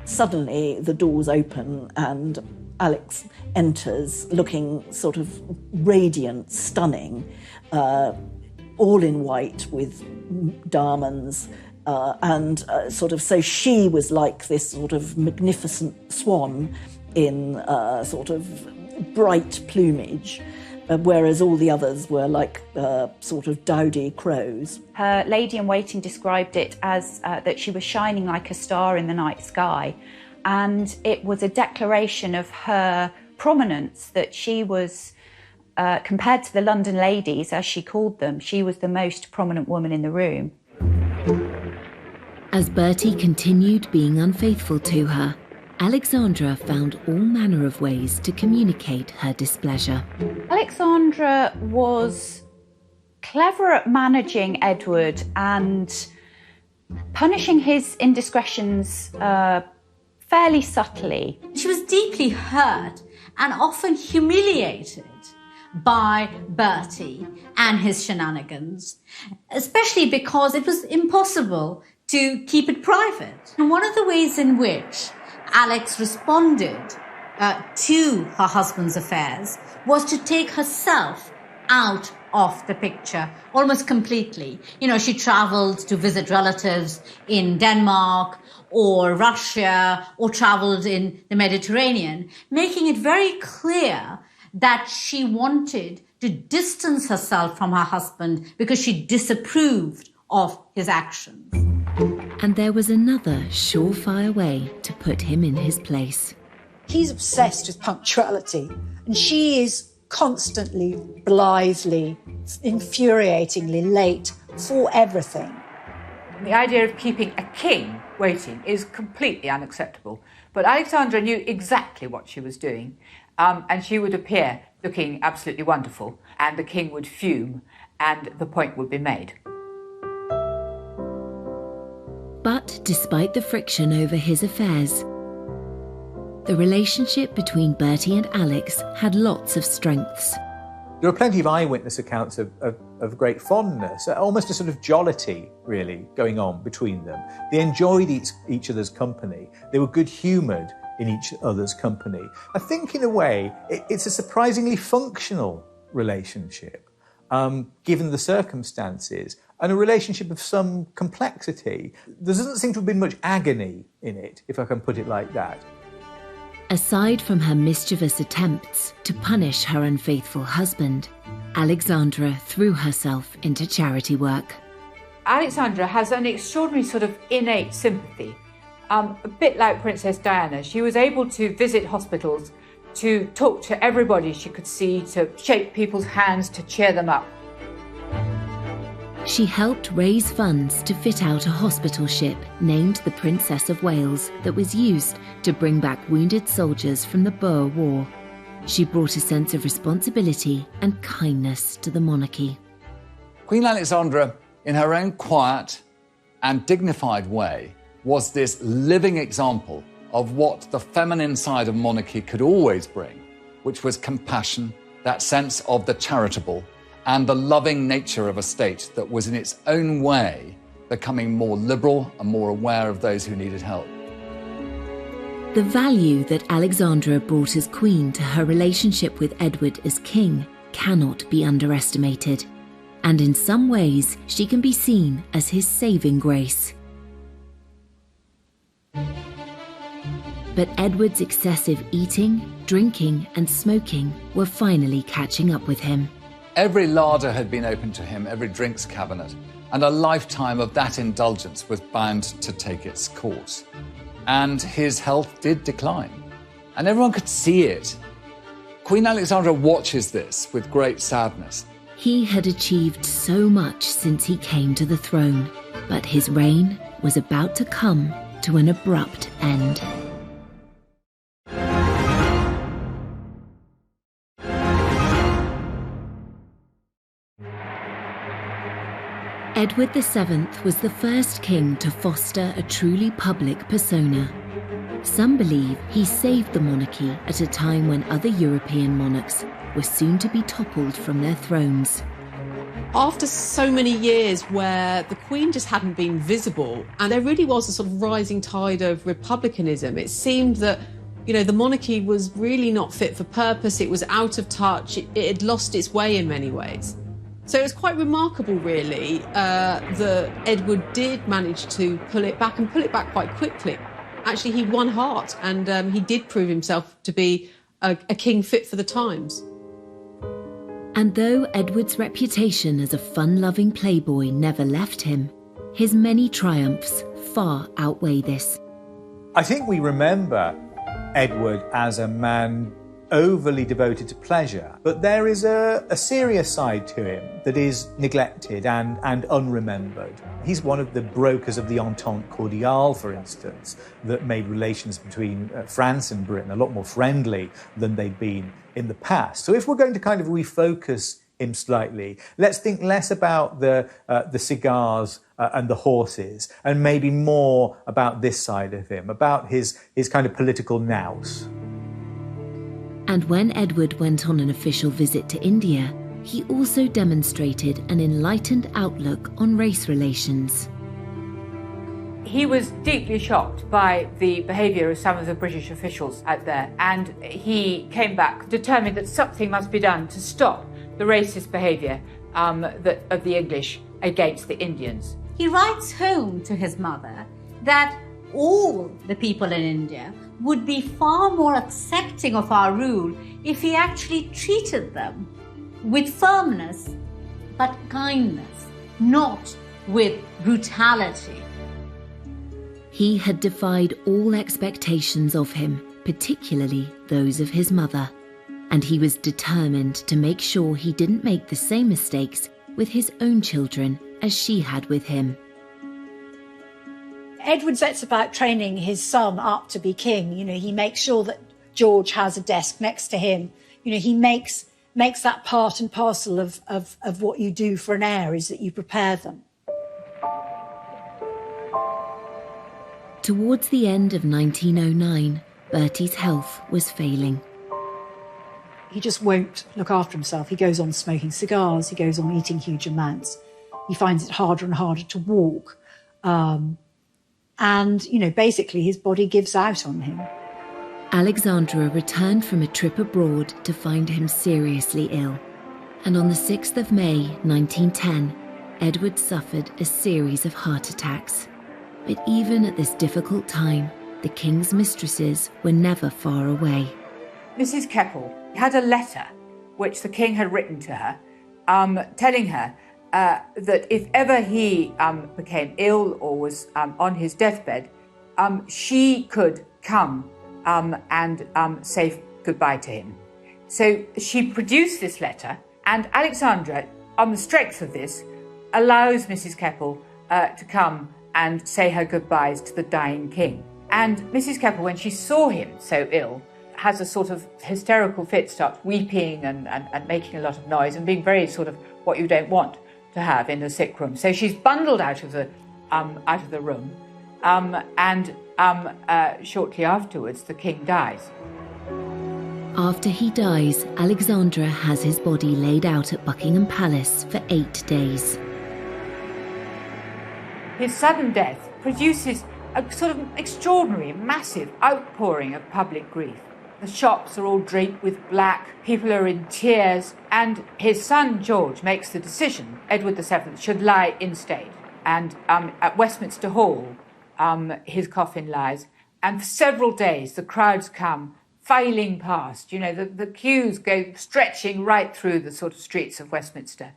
Suddenly the doors open and Alex enters looking sort of radiant, stunning, all in white with diamonds, and so she was like this sort of magnificent swan in sort of bright plumage, whereas all the others were like sort of dowdy crows.
Her lady-in-waiting described it as that she was shining like a star in the night sky. And it was a declaration of her prominence, that she was, compared to the London ladies, as she called them, she was the most prominent woman in the room.
As Bertie continued being unfaithful to her, Alexandra found all manner of ways to communicate her displeasure.
Alexandra was clever at managing Edward and punishing his indiscretions fairly subtly.
She was deeply hurt and often humiliated by Bertie and his shenanigans, especially because it was impossible to keep it private. And one of the ways in which Alex responded to her husband's affairs was to take herself out of the picture almost completely. She travelled to visit relatives in Denmark or Russia, or travelled in the Mediterranean, making it very clear that she wanted to distance herself from her husband because she disapproved of his actions.
And there was another surefire way to put him in his place.
He's obsessed with punctuality, and she is constantly, blithely, infuriatingly late for everything.
The idea of keeping a king waiting is completely unacceptable. But Alexandra knew exactly what she was doing, and she would appear looking absolutely wonderful, and the king would fume, and the point would be made.
But despite the friction over his affairs, the relationship between Bertie and Alex had lots of strengths.
There are plenty of eyewitness accounts of great fondness, almost a sort of jollity, really, going on between them. They enjoyed each other's company. They were good-humoured in each other's company. I think, in a way, it's a surprisingly functional relationship, given the circumstances, and a relationship of some complexity. There doesn't seem to have been much agony in it, if I can put it like that.
Aside from her mischievous attempts to punish her unfaithful husband, Alexandra threw herself into charity work.
Alexandra has an extraordinary sort of innate sympathy, a bit like Princess Diana. She was able to visit hospitals, to talk to everybody she could see, to shake people's hands, to cheer them up.
She helped raise funds to fit out a hospital ship named the Princess of Wales that was used to bring back wounded soldiers from the Boer War. She brought a sense of responsibility and kindness to the monarchy.
Queen Alexandra, in her own quiet and dignified way, was this living example of what the feminine side of monarchy could always bring, which was compassion, that sense of the charitable, and the loving nature of a state that was in its own way becoming more liberal and more aware of those who needed help.
The value that Alexandra brought as queen to her relationship with Edward as king cannot be underestimated, and in some ways she can be seen as his saving grace. But Edward's excessive eating, drinking, and smoking were finally catching up with him.
Every larder had been opened to him, every drinks cabinet, and a lifetime of that indulgence was bound to take its course. And his health did decline, and everyone could see it. Queen Alexandra watches this with great sadness.
He had achieved so much since he came to the throne, but his reign was about to come to an abrupt end. Edward VII was the first king to foster a truly public persona. Some believe he saved the monarchy at a time when other European monarchs were soon to be toppled from their thrones.
After so many years where the Queen just hadn't been visible, and there really was a sort of rising tide of republicanism, it seemed that, the monarchy was really not fit for purpose, it was out of touch, it had lost its way in many ways. So it was quite remarkable, really, that Edward did manage to pull it back quite quickly. Actually, he won heart, and he did prove himself to be a king fit for the times.
And though Edward's reputation as a fun-loving playboy never left him, his many triumphs far outweigh this.
I think we remember Edward as a man overly devoted to pleasure, but there is a serious side to him that is neglected and unremembered. He's one of the brokers of the Entente Cordiale, for instance, that made relations between France and Britain a lot more friendly than they'd been in the past. So if we're going to kind of refocus him slightly, let's think less about the cigars and the horses, and maybe more about this side of him, about his kind of political nous.
And when Edward went on an official visit to India, he also demonstrated an enlightened outlook on race relations.
He was deeply shocked by the behaviour of some of the British officials out there, and he came back determined that something must be done to stop the racist behaviour of the English against the Indians.
He writes home to his mother that all the people in India would be far more accepting of our rule if he actually treated them with firmness but kindness, not with brutality.
He had defied all expectations of him, particularly those of his mother, and he was determined to make sure he didn't make the same mistakes with his own children as she had with him.
Edward sets about training his son up to be king. He makes sure that George has a desk next to him. He makes that part and parcel of what you do for an heir, is that you prepare them.
Towards the end of 1909, Bertie's health was failing.
He just won't look after himself. He goes on smoking cigars. He goes on eating huge amounts. He finds it harder and harder to walk. Basically his body gives out on him.
Alexandra returned from a trip abroad to find him seriously ill. And on the 6th of May, 1910, Edward suffered a series of heart attacks. But even at this difficult time, the king's mistresses were never far away.
Mrs. Keppel had a letter which the king had written to her, telling her that if ever he became ill or was on his deathbed, she could come and say goodbye to him. So she produced this letter, and Alexandra, on the strength of this, allows Mrs. Keppel to come and say her goodbyes to the dying king. And Mrs. Keppel, when she saw him so ill, has a sort of hysterical fit, starts weeping and making a lot of noise and being very sort of what you don't want to have in a sick room. So she's bundled out of the room, and shortly afterwards the king dies.
After he dies, Alexandra has his body laid out at Buckingham Palace for 8 days.
His sudden death produces a sort of extraordinary, massive outpouring of public grief. The shops are all draped with black, people are in tears, and his son George makes the decision Edward VII should lie in state. And at Westminster Hall, his coffin lies, and for several days the crowds come filing past. The queues go stretching right through the sort of streets of Westminster.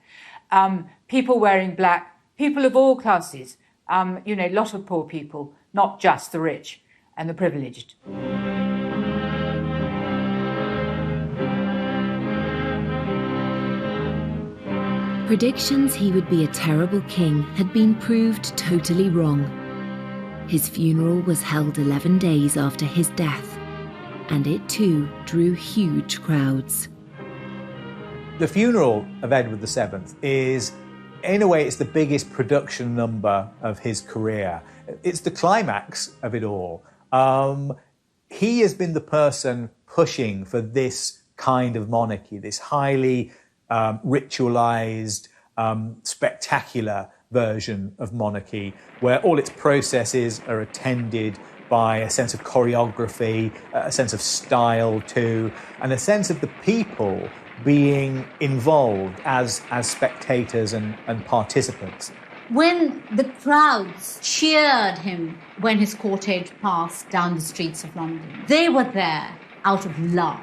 People wearing black, people of all classes, a lot of poor people, not just the rich and the privileged.
Predictions he would be a terrible king had been proved totally wrong. His funeral was held 11 days after his death, and it too drew huge crowds.
The funeral of Edward VII is, in a way, it's the biggest production number of his career. It's the climax of it all. He has been the person pushing for this kind of monarchy, this highly ritualized, spectacular version of monarchy, where all its processes are attended by a sense of choreography, a sense of style too, and a sense of the people being involved as spectators and participants.
When the crowds cheered him when his cortege passed down the streets of London, they were there out of love.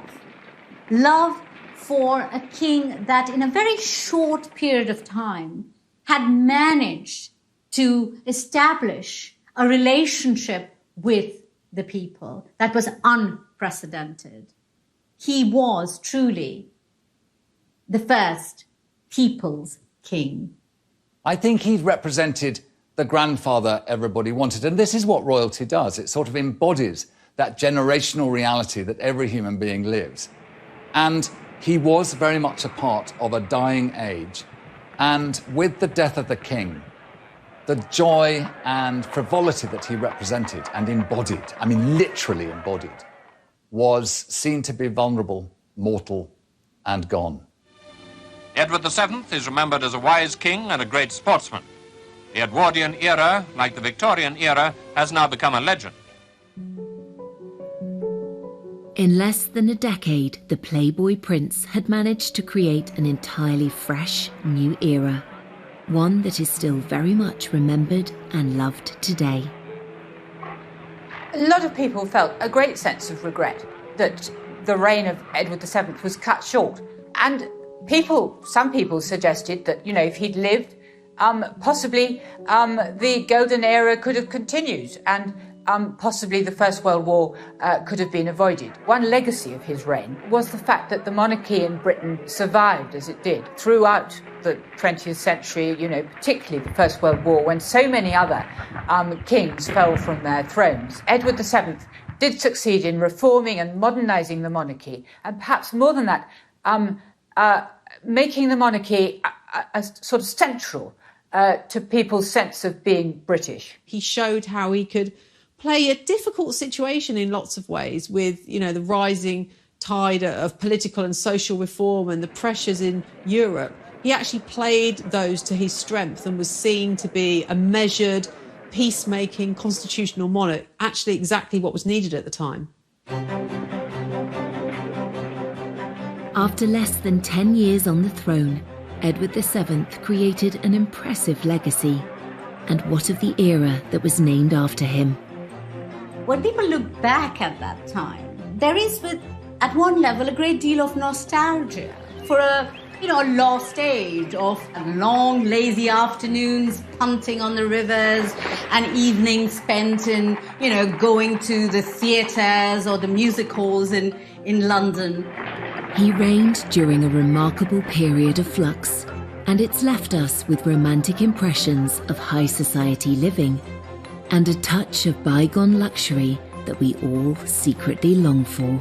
Love for a king that in a very short period of time had managed to establish a relationship with the people that was unprecedented. He was truly the first people's king.
I think he represented the grandfather everybody wanted. And this is what royalty does. It sort of embodies that generational reality that every human being lives. And he was very much a part of a dying age. And with the death of the king, the joy and frivolity that he represented and embodied, I mean literally embodied, was seen to be vulnerable, mortal, and gone.
Edward VII is remembered as a wise king and a great sportsman. The Edwardian era, like the Victorian era, has now become a legend.
In less than a decade, the Playboy prince had managed to create an entirely fresh, new era. One that is still very much remembered and loved today.
A lot of people felt a great sense of regret that the reign of Edward VII was cut short. And some people suggested that, if he'd lived possibly the golden era could have continued, and possibly the First World War could have been avoided. One legacy of his reign was the fact that the monarchy in Britain survived as it did throughout the 20th century, particularly the First World War, when so many other kings fell from their thrones. Edward VII did succeed in reforming and modernising the monarchy, and perhaps more than that, making the monarchy sort of central to people's sense of being British.
He showed how he could play a difficult situation in lots of ways with, the rising tide of political and social reform and the pressures in Europe. He actually played those to his strength and was seen to be a measured, peacemaking, constitutional monarch, actually exactly what was needed at the time.
After less than 10 years on the throne, Edward VII created an impressive legacy. And what of the era that was named after him?
When people look back at that time, there is, at one level, a great deal of nostalgia for a lost age of long, lazy afternoons punting on the rivers and evenings spent in, going to the theatres or the music halls in London.
He reigned during a remarkable period of flux, and it's left us with romantic impressions of high society living and a touch of bygone luxury that we all secretly long for.